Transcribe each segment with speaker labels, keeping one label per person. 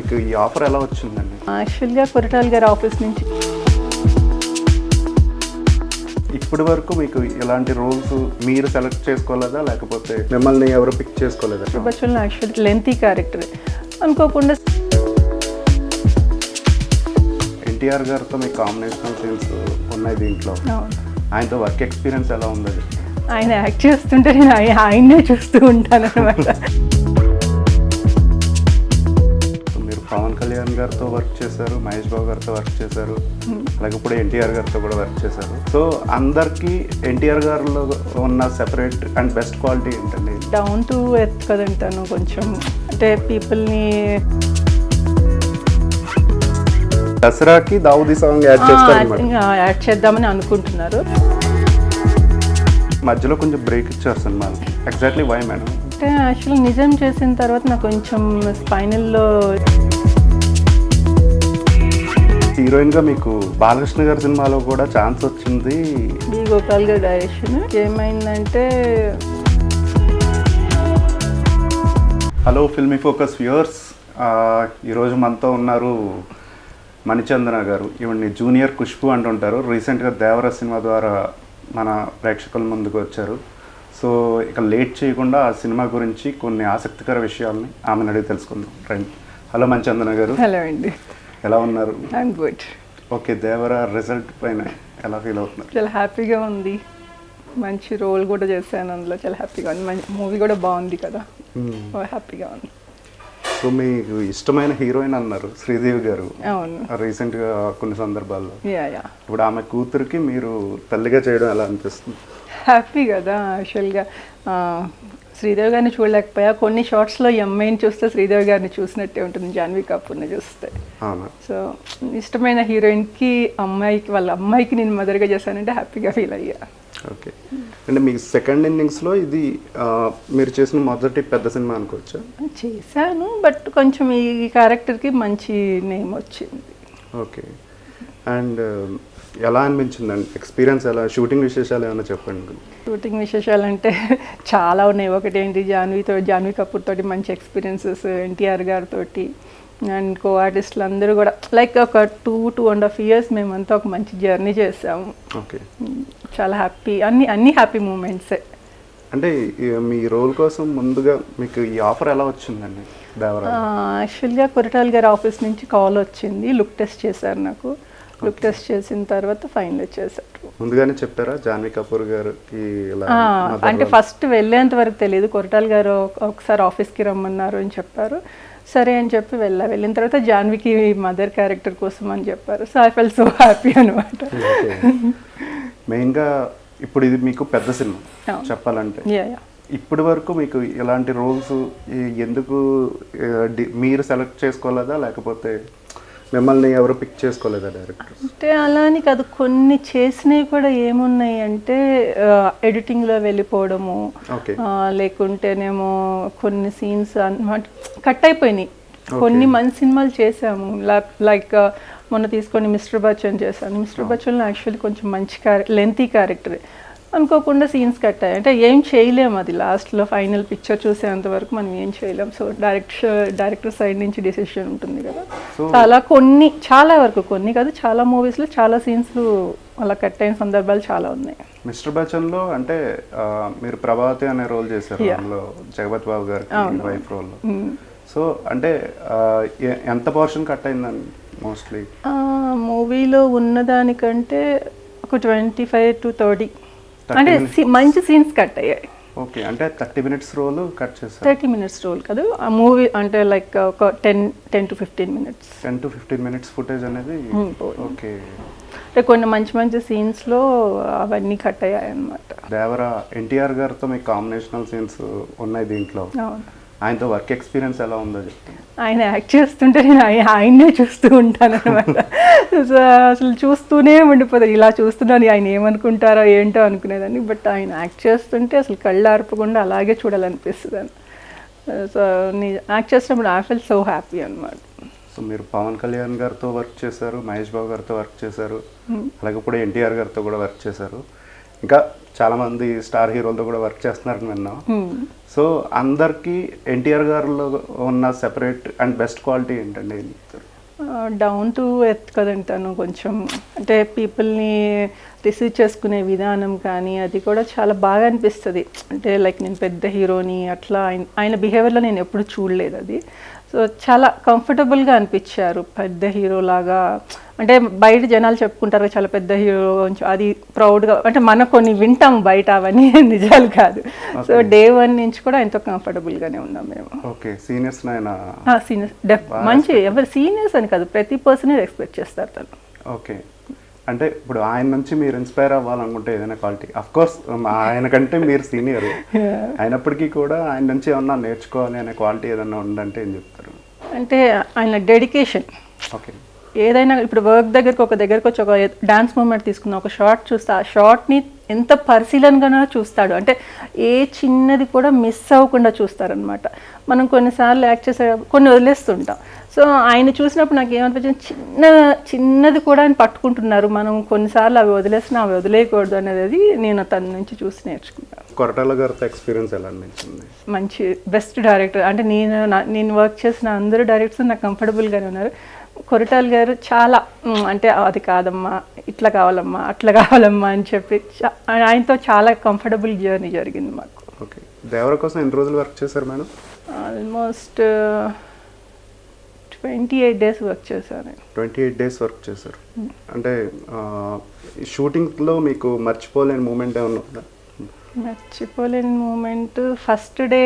Speaker 1: మీకు ఈ ఆఫర్ ఎలా వచ్చిందండి?
Speaker 2: యాక్చువల్గా కొరటాల గారి ఆఫీస్ నుంచి.
Speaker 1: ఇప్పటి వరకు మీకు ఇలాంటి రోల్స్ మీరు సెలెక్ట్ చేసుకోలేదా, లేకపోతే మిమ్మల్ని ఎవరు పిక్ చేసుకోలేదా?
Speaker 2: సుభాష్లో యాక్చువల్లీ లెంతీ క్యారెక్టర్ అనుకోకుండా
Speaker 1: ఎన్టీఆర్ గారితో మీకు కాంబినేషనల్ సీన్స్ ఉన్నాయి దీంట్లో. ఆయనతో వర్క్ ఎక్స్పీరియన్స్ ఎలా ఉంది?
Speaker 2: ఆయన యాక్ట్ చేస్తుంటే నేను ఆయన్నే చూస్తూ ఉంటాను అనమాట.
Speaker 1: మీరు పవన్ కళ్యాణ్ గారితో వర్క్ చేశారు, మహేష్ బాబు గారితో వర్క్ చేశారు, అలాగే ఇప్పుడు ఎన్టీఆర్ గారితో కూడా వర్క్ చేశారు. సో అందరికీ ఎన్టీఆర్ గారిలో ఉన్న సెపరేట్ అండ్ బెస్ట్ క్వాలిటీ ఏంటండి?
Speaker 2: డౌన్ టు ఎర్త్ కదంటాను. కొంచెం అంటే పీపుల్ని
Speaker 1: దసరాకి దావుదీ సాంగ్ యాడ్ చేస్తారు,
Speaker 2: యాడ్ చేద్దామని అనుకుంటున్నారు.
Speaker 1: మధ్యలో కొంచెం బ్రేక్ ఇచ్చారు సినిమాలు. Exactly why madam?
Speaker 2: అంటే యాక్చువల్లీ నిజం చేసిన తర్వాత నాకు కొంచెం స్పైనల్లో.
Speaker 1: హీరోయిన్గా మీకు బాలకృష్ణ గారి సినిమాలో కూడా ఛాన్స్ వచ్చింది.
Speaker 2: బి గోపాల్ గారి డైరెక్షన్. ఏమైందంటే
Speaker 1: హలో ఫిల్మీ ఫోకస్ వ్యూవర్స్, ఈరోజు మనతో ఉన్నారు మణిచందన గారు. ఈవిడ్ని జూనియర్ ఖుష్బు అంటుంటారు. రీసెంట్గా దేవర సినిమా ద్వారా మన ప్రేక్షకుల ముందుకు వచ్చారు. సో ఇక లేట్ చేయకుండా ఆ సినిమా గురించి కొన్ని ఆసక్తికర విషయాల్ని ఆమెను అడిగి తెలుసుకుందాం. రండి. హలో మణిచందన గారు.
Speaker 2: హలో అండి.
Speaker 1: ఎలా ఉన్నారు?
Speaker 2: I'm good.
Speaker 1: Okay, Devara result పైన ఎలా ఫీల్ అవుతున్నారు?
Speaker 2: చాలా హ్యాపీగా ఉంది. మంచి రోల్ కూడా చేశాను అందులో. చాలా హ్యాపీగా ఉంది. మంచి మూవీ కూడా బాగుంది కదా, హ్యాపీగా ఉంది.
Speaker 1: సో మీకు ఇష్టమైన హీరోయిన్ అన్నారు శ్రీదేవి గారు.
Speaker 2: అవును,
Speaker 1: రీసెంట్గా కొన్ని సందర్భాల్లో.
Speaker 2: యా.
Speaker 1: ఇప్పుడు ఆమె కూతురికి మీరు తల్లిగా చేయడం ఎలా అనిపిస్తుంది?
Speaker 2: హ్యాపీ కదా. యాక్చువల్గా శ్రీదేవి గారిని చూడలేకపోయా. కొన్ని షార్ట్స్లో ఈ అమ్మాయిని చూస్తే శ్రీదేవి గారిని చూసినట్టే ఉంటుంది, జాన్వీ కపూర్ని చూస్తే. సో ఇష్టమైన హీరోయిన్కి అమ్మాయికి, వాళ్ళ అమ్మాయికి నేను మదర్గా చేశానంటే హ్యాపీగా ఫీల్ అయ్యా.
Speaker 1: ఓకే, అంటే మీ సెకండ్ ఇన్నింగ్స్లో ఇది మీరు చేసిన మొదటి పెద్ద సినిమా అనుకోవచ్చా?
Speaker 2: చేశాను, బట్ కొంచెం ఈ క్యారెక్టర్కి మంచి నేమ్ వచ్చింది.
Speaker 1: ఓకే, అండ్ ఎలా అనిపించిందండి ఎక్స్పీరియన్స్? ఎలా షూటింగ్ విశేషాలు ఏమైనా చెప్పండి.
Speaker 2: షూటింగ్ విశేషాలు అంటే చాలా ఉన్నాయి. ఒకటి ఏంటి, జాన్వీ కపూర్ తోటి మంచి ఎక్స్పీరియన్సెస్, ఎన్టీఆర్ గారితో అండ్ కో ఆర్టిస్టులు అందరూ కూడా లైక్ ఒక 2.5 years మేమంతా ఒక మంచి జర్నీ చేసాము.
Speaker 1: ఓకే,
Speaker 2: చాలా హ్యాపీ, అన్ని హ్యాపీ మూమెంట్సే.
Speaker 1: అంటే మీ రోల్ కోసం ముందుగా మీకు ఈ ఆఫర్ ఎలా వచ్చిందండి?
Speaker 2: యాక్చువల్గా కొరటాల గారి ఆఫీస్ నుంచి కాల్ వచ్చింది. లుక్ టెస్ట్ చేశారు నాకు. లుక్ టెస్ట్ చేసిన తర్వాత ఫైనల్ చేశారు. ముందుగానే
Speaker 1: చెప్పారా జాన్వీ కపూర్ గారికి?
Speaker 2: అంటే ఫస్ట్ వెళ్ళేంత వరకు తెలియదు. కొరటాల గారు ఒకసారి ఆఫీస్కి రమ్మన్నారు అని చెప్పారు. సరే అని చెప్పి వెళ్ళిన తర్వాత జాన్వీకి మదర్ క్యారెక్టర్ కోసం అని చెప్పారు. So I fell so happy అనమాట.
Speaker 1: మెయిన్గా ఇప్పుడు ఇది మీకు పెద్ద సినిమా చెప్పాలంటే. ఇప్పటి వరకు మీకు ఇలాంటి రోల్స్ ఎందుకు మీరు సెలెక్ట్ చేసుకోలేదా, లేకపోతే మిమ్మల్ని ఎవరు పిక్ చేసుకోలేదా డైరెక్టర్?
Speaker 2: అంటే అలా అని కాదు, కొన్ని చేసినవి కూడా ఏమున్నాయి అంటే ఎడిటింగ్లో వెళ్ళిపోవడము, లేకుంటేనేమో కొన్ని సీన్స్ అన్నమాట కట్ అయిపోయినాయి. కొన్ని మంచి సినిమాలు చేసాము, లైక్ మొన్న తీసుకొని మిస్టర్ బచ్చన్ చేశాను. మిస్టర్ బచ్చన్లో యాక్చువల్లీ కొంచెం మంచి లెంతీ క్యారెక్టర్. అనుకోకుండా సీన్స్ కట్ అయ్యాయి. అంటే ఏం చేయలేము, అది లాస్ట్లో ఫైనల్ పిక్చర్ చూసేంత వరకు మనం ఏం చేయలేం. సో డైరెక్టర్ సైడ్ నుంచి డెసిషన్ ఉంటుంది కదా. అలా చాలా వరకు, కొన్ని కాదు చాలా మూవీస్లో చాలా సీన్స్లు అలా కట్ అయిన సందర్భాలు చాలా ఉన్నాయి.
Speaker 1: మిస్టర్ బచ్చన్లో అంటే మీరు ప్రభావతి అనే రోల్ చేశారు, అందులో జగపతి బాబు గారి వైఫ్ రోల్లో. సో అంటే ఎంత పోర్షన్ కట్ అయిందండి మోస్ట్లీ?
Speaker 2: మూవీలో ఉన్నదానికంటే ఒక 25 to 30 అంటే మంచి సీన్స్ కట్ అయ్యాయి.
Speaker 1: ఓకే, అంటే 30 minutes రోల్ కట్ చేశారు.
Speaker 2: 30 minutes రోల్ కాదు, ఆ మూవీ అంటే లైక్ ఒక 10 to 15 minutes.
Speaker 1: 10 to 15 minutes footage అనేది. ఓకే,
Speaker 2: అంటే కొన్ని మంచి సీన్స్లో అవన్నీ కట్ అయ్యాయి అన్నమాట.
Speaker 1: దేవర ఎన్టీఆర్ గారితో మీకు కాంబినేషనల్ సీన్స్ ఉన్నాయి దీంట్లో. ఆయనతో వర్క్ ఎక్స్పీరియన్స్ ఎలా ఉందో చెప్తాను.
Speaker 2: ఆయన యాక్ట్ చేస్తుంటే నేను ఆయన్నే చూస్తూ ఉంటాను అనమాట. అసలు చూస్తూనే ఉండిపోతాను. ఇలా చూస్తున్నాను, ఆయన ఏమనుకుంటారో ఏంటో అనుకునేదాన్ని. బట్ ఆయన యాక్ట్ చేస్తుంటే అసలు కళ్ళు ఆర్పకుండా అలాగే చూడాలనిపిస్తుంది అని. సో యాక్ట్ చేసినప్పుడు ఐ ఫీల్ సో హ్యాపీ అనమాట.
Speaker 1: సో మీరు పవన్ కళ్యాణ్ గారితో వర్క్ చేశారు, మహేష్ బాబు గారితో వర్క్ చేశారు, అలాగే ఇప్పుడు ఎన్టీఆర్ గారితో కూడా వర్క్ చేశారు. ఇంకా చాలామంది స్టార్ హీరోలతో కూడా వర్క్ చేస్తున్నారని విన్నాం. సో అందరికీ ఎన్టీఆర్ గారిలో ఉన్న సెపరేట్ అండ్ బెస్ట్ క్వాలిటీ ఏంటండి? ఏం చెప్తారు?
Speaker 2: డౌన్ టు ఎర్త్ కదండి తను. కొంచెం అంటే పీపుల్ని రిసీవ్ చేసుకునే విధానం కానీ అది కూడా చాలా బాగా అనిపిస్తుంది. అంటే లైక్ నేను పెద్ద హీరోని అట్లా ఆయన బిహేవియర్లో నేను ఎప్పుడు చూడలేదు అది. సో చాలా కంఫర్టబుల్గా అనిపించారు. పెద్ద హీరో లాగా అంటే బయట జనాలు చెప్పుకుంటారు చాలా పెద్ద హీరో, అది ప్రౌడ్గా అంటే మనం కొన్ని వింటాం బయట, అవన్నీ నిజాలు కాదు. సో డే 1 నుంచి కూడా ఎంతో కంఫర్టబుల్గానే ఉన్నాం మేము.
Speaker 1: ఓకే, సీనియర్స్
Speaker 2: సీనియర్స్ మంచి, ఎవరు సీనియర్స్ అని కాదు, ప్రతి పర్సన్ ఎక్స్పెక్ట్ చేస్తారు తను.
Speaker 1: ఓకే, అంటే ఇప్పుడు ఆయన నుంచి మీరు ఇన్స్పైర్ అవ్వాలనుకుంటే ఏదైనా క్వాలిటీ, అఫ్ కోర్స్ ఆయన కంటే మీరు సీనియర్ అయినప్పటికీ కూడా ఆయన నుంచి ఏమన్నా నేర్చుకోవాలి అనే క్వాలిటీ ఏదైనా ఉందంటే ఏం చెప్తారు?
Speaker 2: అంటే ఆయన డెడికేషన్.
Speaker 1: ఓకే,
Speaker 2: ఏదైనా ఇప్పుడు వర్క్ దగ్గరకు వచ్చి ఒక డాన్స్ మూమెంట్ తీసుకున్న ఒక షార్ట్ చూస్తే ఆ షార్ట్ని ఎంత పరిశీలనగా చూస్తాడు. అంటే ఏ చిన్నది కూడా మిస్ అవ్వకుండా చూస్తారనమాట. మనం కొన్నిసార్లు యాక్ట్ చేసే కొన్ని వదిలేస్తుంటాం. సో ఆయన చూసినప్పుడు నాకు ఏమనిపించింది, చిన్నది కూడా ఆయన పట్టుకుంటున్నారు. మనం కొన్నిసార్లు అవి వదిలేసినా అవి వదిలేయకూడదు అనేది నేను తన నుంచి చూసి నేర్చుకున్నాను.
Speaker 1: కొరటాల గారితో ఎక్స్పీరియన్స్ ఎలా అనిపించింది?
Speaker 2: మంచి బెస్ట్ డైరెక్టర్. అంటే నేను వర్క్ చేసిన అందరూ డైరెక్టర్స్ నాకు కంఫర్టబుల్గానే ఉన్నారు. కొరటాల గారు చాలా అంటే అది కాదమ్మా, ఇట్లా కావాలమ్మా, అట్లా కావాలమ్మా అని చెప్పి ఆయనతో చాలా కంఫర్టబుల్ జర్నీ జరిగింది మాకు.
Speaker 1: ఓకే, దేవర కోసం ఎన్ని రోజులు వర్క్ చేశారు మేడం?
Speaker 2: ఆల్మోస్ట్ 28 days వర్క్ చేశాను.
Speaker 1: 28 days వర్క్ చేశారు. అంటే షూటింగ్లో మీకు మర్చిపోలేని మూమెంట్ ఏమన్నా ఉందా?
Speaker 2: మర్చిపోలేని moment first day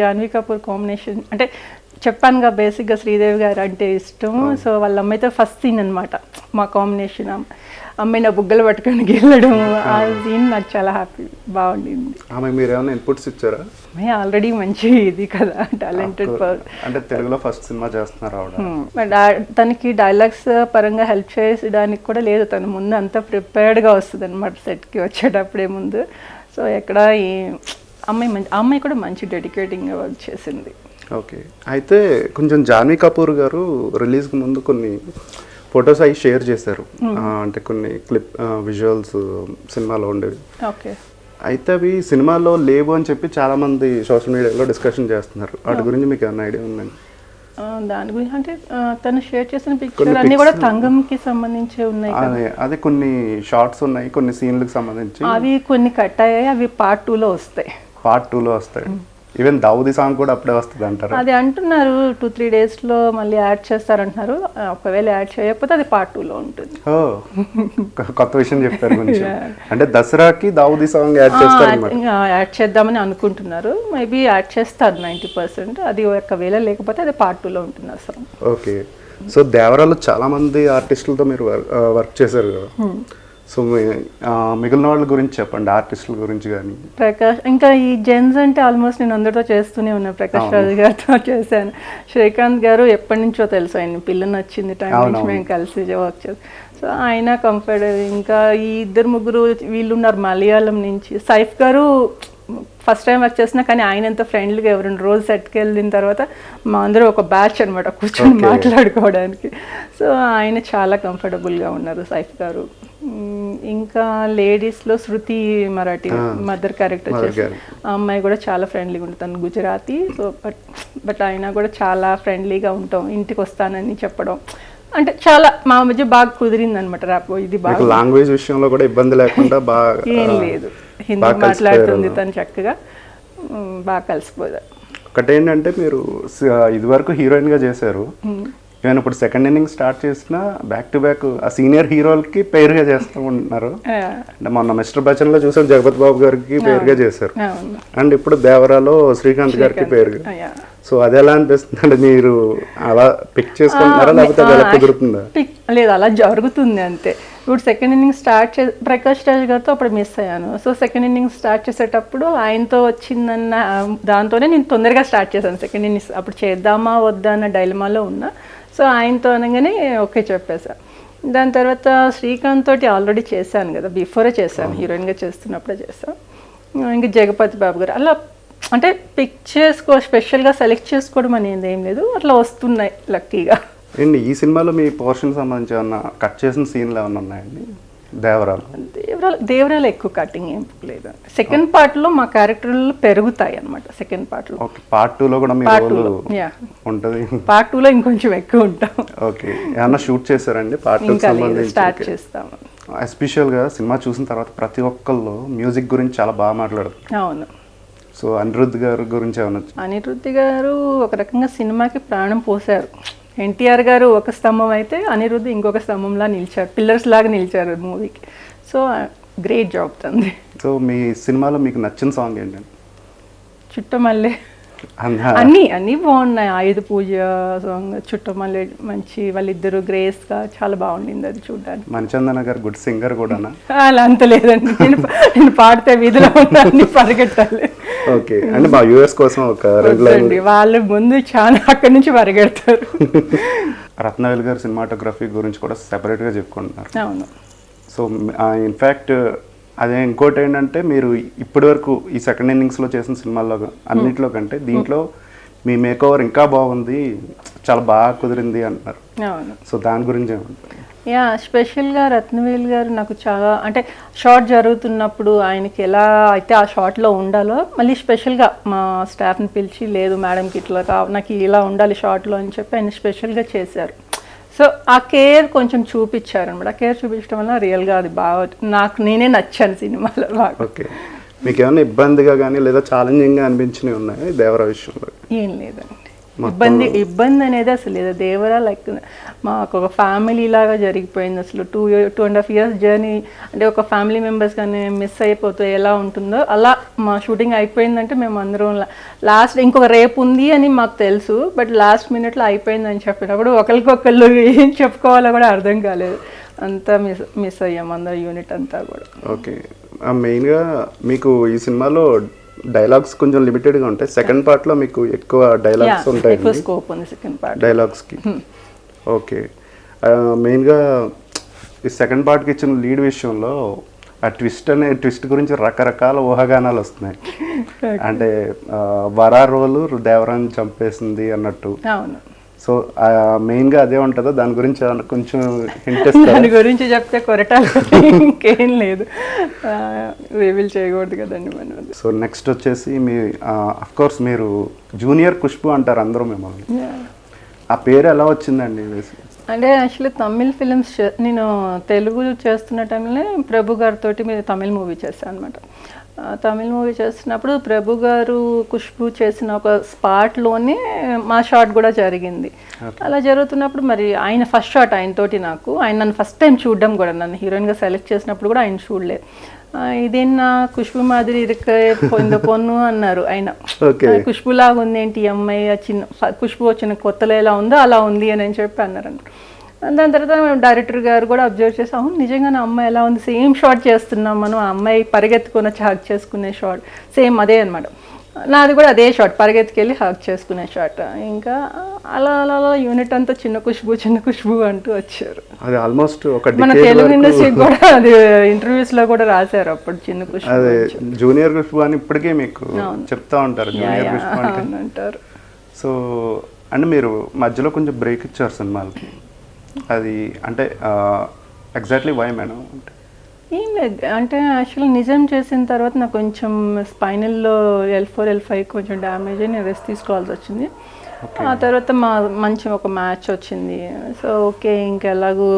Speaker 2: Janhvi Kapoor combination. అంటే చెప్పానుగా బేసిక్గా శ్రీదేవి గారు అంటే ఇష్టం. సో వాళ్ళ అమ్మాయితో ఫస్ట్ సీన్ అనమాట మా కాంబినేషన్. అమ్మాయి నా బుగ్గలు పట్టుకొని వెళ్ళడం, ఆ సీన్ నాకు చాలా హ్యాపీ, బాగుండింది.
Speaker 1: ఆమె మీరు ఏమైనా ఇన్పుట్స్ ఇచ్చారా?
Speaker 2: అమ్మాయి ఆల్రెడీ మంచి ఇది కదా, టాలెంటెడ్ పర్సన్.
Speaker 1: అంటే తెలుగులో ఫస్ట్ సినిమా చేస్తున్నారు ఆవిడ.
Speaker 2: బట్ తనకి డైలాగ్స్ పరంగా హెల్ప్ చేయడానికి కూడా లేదు. తను ముందు అంతా ప్రిపేర్డ్గా వస్తుంది అనమాట సెట్కి వచ్చేటప్పుడే ముందు. సో ఎక్కడ ఈ అమ్మాయి కూడా మంచి డెడికేటింగ్గా వర్క్ చేసింది.
Speaker 1: ఓకే, అయితే కొంచెం జాన్వీ కపూర్ గారు రిలీజ్కి ముందు కొన్ని ఫొటోస్ అవి షేర్ చేశారు. అంటే కొన్ని క్లిప్ విజువల్స్ సినిమాలో ఉండేవి.
Speaker 2: ఓకే,
Speaker 1: అయితే అవి సినిమాలో లేవు అని చెప్పి చాలామంది సోషల్ మీడియాలో డిస్కషన్ చేస్తున్నారు. వాటి గురించి మీకు ఏమైనా ఐడియా ఉందండి?
Speaker 2: దాని గురించి అంటే తను షేర్ చేసిన పిక్చర్ అన్ని కూడా తంగంకి సంబంధించి ఉన్నాయి.
Speaker 1: అదే కొన్ని షార్ట్స్ ఉన్నాయి, కొన్ని సీన్లకు సంబంధించి.
Speaker 2: అవి కొన్ని కట్ అయ్యాయి, అవి పార్ట్ 2లో వస్తాయి.
Speaker 1: పార్ట్ 2లో వస్తాయి. ఈవెన్ దావుది సాంగ్ కూడా అప్పుడే వస్తుంది అంటారు.
Speaker 2: అది అంటున్నారు 2-3 daysలో మళ్ళీ యాడ్ చేస్తారంటున్నారు. ఒకవేళ యాడ్ చేయకపోతే అది పార్ట్ 2లో ఉంటుంది.
Speaker 1: కొత్త విషయం చెప్పారు కొంచెం. అంటే దసరాకి దావుది సాంగ్ యాడ్ చేస్తారు,
Speaker 2: యాడ్ చేద్దామని అనుకుంటున్నారు. మేబీ యాడ్ చేస్తారు 90%. అది ఒకవేళ లేకపోతే అది పార్ట్ 2లో ఉంటుంది ఆ సాంగ్.
Speaker 1: ఓకే, సో దేవరాలో చాలా మంది ఆర్టిస్టులతో మీరు వర్క్ చేశారు కదా. సో మిగిలిన వాళ్ళ గురించి చెప్పండి, ఆర్టిస్టుల గురించి కానీ.
Speaker 2: ప్రకాష్, ఇంకా ఈ జెన్స్ అంటే ఆల్మోస్ట్ నేను అందరితో చేస్తూనే ఉన్నాను. ప్రకాష్ రాజు గారితో చేశాను. శ్రీకాంత్ గారు ఎప్పటి నుంచో తెలుసు, ఆయన పిల్లని వచ్చింది టైం నుంచి మేము కలిసి వర్క్ చేస్తాం. సో ఆయన కంఫర్ట్. ఇంకా ఈ 2-3 వీళ్ళు ఉన్నారు మలయాళం నుంచి. సైఫ్ గారు ఫస్ట్ టైం వర్క్ చేసినా కానీ ఆయన ఎంత ఫ్రెండ్లీగా, ఎవరైనా రోజు సెట్కి వెళ్ళిన తర్వాత మా అందరూ ఒక బ్యాచ్ అనమాట కూర్చొని మాట్లాడుకోవడానికి. సో ఆయన చాలా కంఫర్టబుల్గా ఉన్నారు సైఫ్ గారు. ఇంకా లేడీస్లో శృతి మరాఠీ మదర్ క్యారెక్టర్ చేస్తారు. ఆ అమ్మాయి కూడా చాలా ఫ్రెండ్లీగా ఉంటుంది. తను గుజరాతీ. సో బట్ ఆయన కూడా చాలా ఫ్రెండ్లీగా ఉంటాం. ఇంటికి వస్తానని చెప్పడం అంటే చాలా మా మధ్య బాగా కుదిరింది అనమాట. ర్యాప్ ఇది బాగా
Speaker 1: లాంగ్వేజ్ విషయంలో కూడా ఇబ్బంది లేకుండా బాగా
Speaker 2: ఏం లేదు. హిందీ మాట్లాడుతుంది తను చక్కగా, బాగా కలిసిపోయారు.
Speaker 1: ఒకటి ఏంటంటే మీరు ఇదివరకు హీరోయిన్గా చేశారు, ఈవెన్ ఇప్పుడు సెకండ్ ఇన్నింగ్ స్టార్ట్ చేసిన బ్యాక్ టు బ్యాక్ ఆ సీనియర్ హీరోలకి పేరుగా చేస్తూ ఉంటున్నారు. అంటే మొన్న మిస్టర్ బచ్చన్ లో చూసాం, జగపతి బాబు గారికి పేరుగా చేశారు. అండ్ ఇప్పుడు దేవరాలో శ్రీకాంత్ గారికి పేరుగా. సో అది ఎలా అనిపిస్తుంది? అంటే మీరు అలా పిక్ చేసుకుంటున్నారా లేకపోతే అది ఎలా కుదురుతుందా?
Speaker 2: లేదు, అలా జరుగుతుంది అంతే. ఇప్పుడు second inning start Prakash Raj గారితో అప్పుడు మిస్ అయ్యాను. సో సెకండ్ ఇన్నింగ్ స్టార్ట్ చేసేటప్పుడు ఆయనతో వచ్చిందన్న దాంతోనే నేను తొందరగా స్టార్ట్ చేశాను సెకండ్ ఇన్నింగ్స్. అప్పుడు చేద్దామా వద్దా అన్న డైలమాలో ఉన్నా. సో ఆయనతో అనగానే ఓకే చెప్పేసా. దాని తర్వాత శ్రీకాంత్ తోటి ఆల్రెడీ చేశాను కదా, బిఫోరే చేశాను, హీరోయిన్గా చేస్తున్నప్పుడే చేశాను. ఇంకా జగపతి బాబు గారు అలా అంటే పిక్ స్పెషల్గా సెలెక్ట్ చేసుకోవడం అనేది ఏం లేదు, అట్లా వస్తున్నాయి లక్కీగా.
Speaker 1: అండి ఈ సినిమాలో మీ పోర్షన్ సంబంధించి ఏమన్నా కట్ చేసిన సీన్లు ఏమన్నా ఉన్నాయండి? దేవరాలు
Speaker 2: దేవరాలు ఎక్కువ కటింగ్ ఏం లేదు. సెకండ్ పార్ట్లో మా క్యారెక్టర్లు పెరుగుతాయి అనమాట. సెకండ్ పార్ట్లో
Speaker 1: ఓకే, పార్ట్ 2లో కూడా మీ రోల్ ఉంటుంది.
Speaker 2: పార్ట్ 2లో ఇంకొంచెం ఎక్కువ ఉంటాం.
Speaker 1: ఓకే, ఏమన్నా షూట్ చేశారండి పార్ట్ 2 సంబంధించి?
Speaker 2: స్టార్ట్ చేస్తాము.
Speaker 1: ఎస్పెషల్గా సినిమా చూసిన తర్వాత ప్రతి ఒక్కళ్ళు మ్యూజిక్ గురించి చాలా బాగా మాట్లాడతారు.
Speaker 2: అవును.
Speaker 1: సో అనిరుద్ధ్ గారి గురించి ఏమన్నా?
Speaker 2: అనిరుద్ధ్ గారు ఒక రకంగా సినిమాకి ప్రాణం పోసారు. ఎన్టీఆర్ గారు ఒక స్తంభం అయితే అనిరుద్ధ్ ఇంకొక స్తంభంలా నిలిచారు, పిల్లర్స్ లాగా నిలిచారు మూవీకి. సో గ్రేట్ జాబ్ తంది.
Speaker 1: సో మీ సినిమాలో మీకు నచ్చిన సాంగ్ ఏంటండి?
Speaker 2: చుట్టమల్లె. అన్నీ బాగున్నాయి. ఆయుధ పూజ సాంగ్, చుట్టమల్లె మంచి, వాళ్ళిద్దరు గ్రేస్గా చాలా బాగుండింది అది చూడడానికి.
Speaker 1: మణిచందన గారు గుడ్ సింగర్ కూడానా?
Speaker 2: అలా అంత లేదండి, నేను పాడితే వీధిలో అన్ని పరిగెట్టాలి.
Speaker 1: ఓకే, అంటే మా యూఎస్ కోసం ఒక
Speaker 2: వాళ్ళ ముందు చాలా అక్కడి నుంచి పరిగెడతారు.
Speaker 1: రత్నవేల్ గారు సినిమాటోగ్రఫీ గురించి కూడా సెపరేట్గా చెప్పుకుంటున్నారు.
Speaker 2: అవును.
Speaker 1: సో ఇన్ఫ్యాక్ట్ అదే ఇంకోటి ఏంటంటే మీరు ఇప్పటి వరకు ఈ సెకండ్ ఇన్నింగ్స్లో చేసిన సినిమాల్లో అన్నింటిలో కంటే దీంట్లో మీ మేక్ ఓవర్ ఇంకా బాగుంది, చాలా బాగా కుదిరింది అంటున్నారు.
Speaker 2: అవును.
Speaker 1: సో దాని గురించి ఏమంటారు?
Speaker 2: స్పెషల్గా రత్నవేల్ గారు నాకు చాలా, అంటే షార్ట్ జరుగుతున్నప్పుడు ఆయనకి ఎలా అయితే ఆ షార్ట్లో ఉండాలో మళ్ళీ స్పెషల్గా మా స్టాఫ్ని పిలిచి, లేదు మేడంకి ఇట్లా నాకు ఇలా ఉండాలి షార్ట్లో అని చెప్పి ఆయన స్పెషల్గా చేశారు. సో ఆ కేర్ కొంచెం చూపించారనమాట. ఆ కేర్ చూపించడం వల్ల రియల్గా అది బాగా నేనే నచ్చాను సినిమాలో బాగా.
Speaker 1: ఓకే, మీకు ఏమైనా ఇబ్బందిగా కానీ లేదా ఛాలెంజింగ్గా అనిపించినవి ఉన్నాయి దేవరా విషయంలో?
Speaker 2: ఏం లేదండి, ఇబ్బంది అనేది అసలు లేదు. దేవరా లైక్ మాకు ఒక ఫ్యామిలీ లాగా జరిగిపోయింది. అసలు 2.5 years జర్నీ, అంటే ఒక ఫ్యామిలీ మెంబర్స్ కానీ మిస్ అయిపోతే ఎలా ఉంటుందో అలా మా షూటింగ్ అయిపోయిందంటే మేము అందరం లాస్ట్ ఇంకొక రేపు ఉంది అని మాకు తెలుసు, బట్ లాస్ట్ మినిట్లో అయిపోయిందని చెప్పినప్పుడు ఒకరికొకళ్ళు ఏం చెప్పుకోవాలో కూడా అర్థం కాలేదు. అంతా మిస్ అయ్యాం అందరు యూనిట్ అంతా కూడా.
Speaker 1: ఓకే, మెయిన్గా మీకు ఈ సినిమాలో డైలాగ్స్ కొంచెం లిమిటెడ్గా ఉంటాయి. సెకండ్ పార్ట్లో మీకు ఎక్కువ డైలాగ్స్ ఉంటాయి,
Speaker 2: స్కోప్ ఉంది సెకండ్ పార్ట్
Speaker 1: డైలాగ్స్కి. ఓకే, మెయిన్గా ఈ సెకండ్ పార్ట్కి ఇచ్చిన లీడ్ విషయంలో ఆ ట్విస్ట్ గురించి రకరకాల ఊహాగానాలు వస్తున్నాయి. అంటే వరా రోలు దేవరాన్ని చంపేసింది అన్నట్టు.
Speaker 2: అవును.
Speaker 1: సో మెయిన్గా అదే ఉంటుందో దాని గురించి కొంచెం హింట్
Speaker 2: దాని గురించి చెప్తే కొరటాలు ఇంకేం లేదు, రివీల్ చేయకూడదు కదండి మనం.
Speaker 1: సో నెక్స్ట్ వచ్చేసి మీ అఫ్కోర్స్ మీరు జూనియర్ ఖుష్బు అంటారు అందరూ మిమ్మల్ని. ఆ పేరు ఎలా వచ్చిందండి?
Speaker 2: అంటే యాక్చువల్లీ తమిళ్ ఫిలిమ్స్ నేను తెలుగు చేస్తున్న టైంలో ప్రభు గారితో మీరు తమిళ్ మూవీ చేశాను అనమాట. తమిళ్ మూవీ చేస్తున్నప్పుడు ప్రభు గారు ఖుష్బు చేసిన ఒక స్పాట్లోనే మా షాట్ కూడా జరిగింది. అలా జరుగుతున్నప్పుడు మరి ఆయన ఫస్ట్ షాట్ ఆయనతోటి నాకు, ఆయన నన్ను ఫస్ట్ టైం చూడడం కూడా, నన్ను హీరోయిన్గా సెలెక్ట్ చేసినప్పుడు కూడా ఆయన చూడలేదు. ఇదేనా ఖుష్బు మాదిరి ఇరుక్కపోయిందో పొన్ను అన్నారు ఆయన. ఖుష్బు లాగా ఉంది ఏంటి అమ్మాయి, చిన్న ఖుష్బు వచ్చిన కొత్తలో ఎలా ఉందో అలా ఉంది అని చెప్పి అన్నారు. దాని తర్వాత డైరెక్టర్ గారు కూడా అబ్జర్వ్ చేసి, అవును నిజంగానే అమ్మాయి ఎలా ఉంది, సేమ్ షాట్ చేస్తున్నాం మనం, ఆ అమ్మాయి పరిగెత్తుకున్న హాగ్ చేసుకునే షాట్ సేమ్ అదే అనమాట. నాది కూడా అదే షాట్, పరిగెత్తుకెళ్ళి హాగ్ చేసుకునే షాట్. ఇంకా అలా అలా అలా యూనిట్ అంతా చిన్న ఖుష్బు అంటూ వచ్చారు.
Speaker 1: అది ఆల్మోస్ట్
Speaker 2: మన తెలుగు ఇండస్ట్రీ కూడా అది ఇంటర్వ్యూస్లో కూడా రాశారు అప్పుడు, చిన్న ఖుష్బు.
Speaker 1: అదే జూనియర్ ఖుష్బు అని ఇప్పటికే మీకు చెప్తా ఉంటారు, జూనియర్ ఖుష్బు
Speaker 2: అంటారు.
Speaker 1: సో అంటే మీరు మధ్యలో కొంచెం బ్రేక్ ఇచ్చారు సినిమాలకి, అది అంటే ఎగ్జాక్ట్లీ వై మేడం? అంటే
Speaker 2: ఏం లేదు, అంటే యాక్చువల్లీ నిజం చేసిన తర్వాత నాకు కొంచెం స్పైనల్లో L4 L5 కొంచెం డ్యామేజ్ అయ్యి నేను రెస్ట్ తీసుకోవాల్సి వచ్చింది. ఆ తర్వాత మంచి ఒక మ్యాచ్ వచ్చింది. సో ఓకే, ఇంకెలాగూ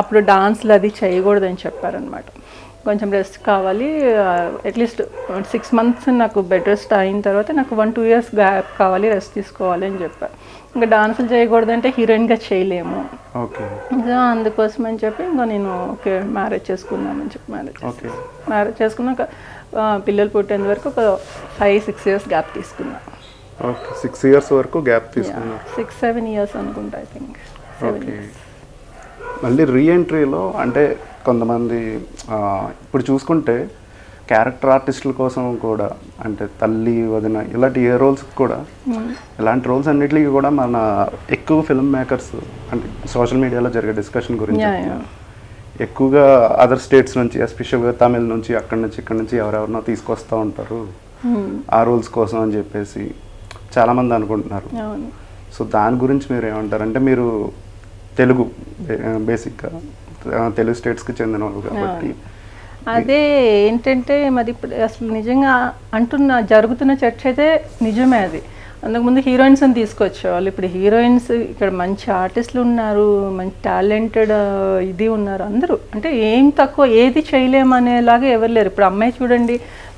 Speaker 2: అప్పుడు డాన్స్లు అది చేయకూడదని చెప్పారనమాట, కొంచెం రెస్ట్ కావాలి, అట్లీస్ట్ 6 months నాకు బెడ్ రెస్ట్ అయిన తర్వాత నాకు 1-2 years గ్యాప్ కావాలి, రెస్ట్ తీసుకోవాలి అని చెప్పారు. ఇంకా డాన్సులు చేయకూడదంటే హీరోయిన్గా చేయలేము. సో అందుకోసం అని చెప్పి ఇంకా నేను ఓకే మ్యారేజ్ చేసుకున్నామని చెప్పి మ్యారేజ్ చేసుకున్నాక పిల్లలు పుట్టేంత వరకు ఒక 5-6 years గ్యాప్ తీసుకున్నా.
Speaker 1: 6 years వరకు గ్యాప్ తీసుకున్నా,
Speaker 2: 6-7 years అనుకుంటా, ఐ థింక్ 7 years.
Speaker 1: మళ్ళీ రీఎంట్రీలో అంటే కొంతమంది ఇప్పుడు చూసుకుంటే క్యారెక్టర్ ఆర్టిస్టుల కోసం కూడా, అంటే తల్లి వదిన ఇలాంటి ఏ రోల్స్ కూడా, ఇలాంటి రోల్స్ అన్నిటికీ కూడా మన ఎక్కువ ఫిల్మ్ మేకర్స్ అంటే సోషల్ మీడియాలో జరిగే డిస్కషన్ గురించి ఎక్కువగా అదర్ స్టేట్స్ నుంచి, ఎస్పెషల్గా తమిళ్ నుంచి, అక్కడి నుంచి ఇక్కడ నుంచి ఎవరెవరినో తీసుకొస్తూ ఉంటారు ఆ రోల్స్ కోసం అని చెప్పేసి చాలామంది అనుకుంటున్నారు. సో దాని గురించి మీరు ఏమంటారు? అంటే మీరు తెలుగు బేసిక్గా తెలుగు స్టేట్స్కి చెందిన వాళ్ళు కాబట్టి.
Speaker 2: అదే ఏంటంటే మరి ఇప్పుడు అసలు నిజంగా జరుగుతున్న చర్చ అయితే నిజమే అది. అంతకుముందు హీరోయిన్స్ని తీసుకొచ్చేవాళ్ళు, ఇప్పుడు హీరోయిన్స్ ఇక్కడ మంచి ఆర్టిస్టులు ఉన్నారు, మంచి టాలెంటెడ్ ఇది ఉన్నారు అందరూ. అంటే ఏం తక్కువ ఏది చేయలేమనేలాగా ఎవరు లేరు. ఇప్పుడు అమ్మాయి చూడండి,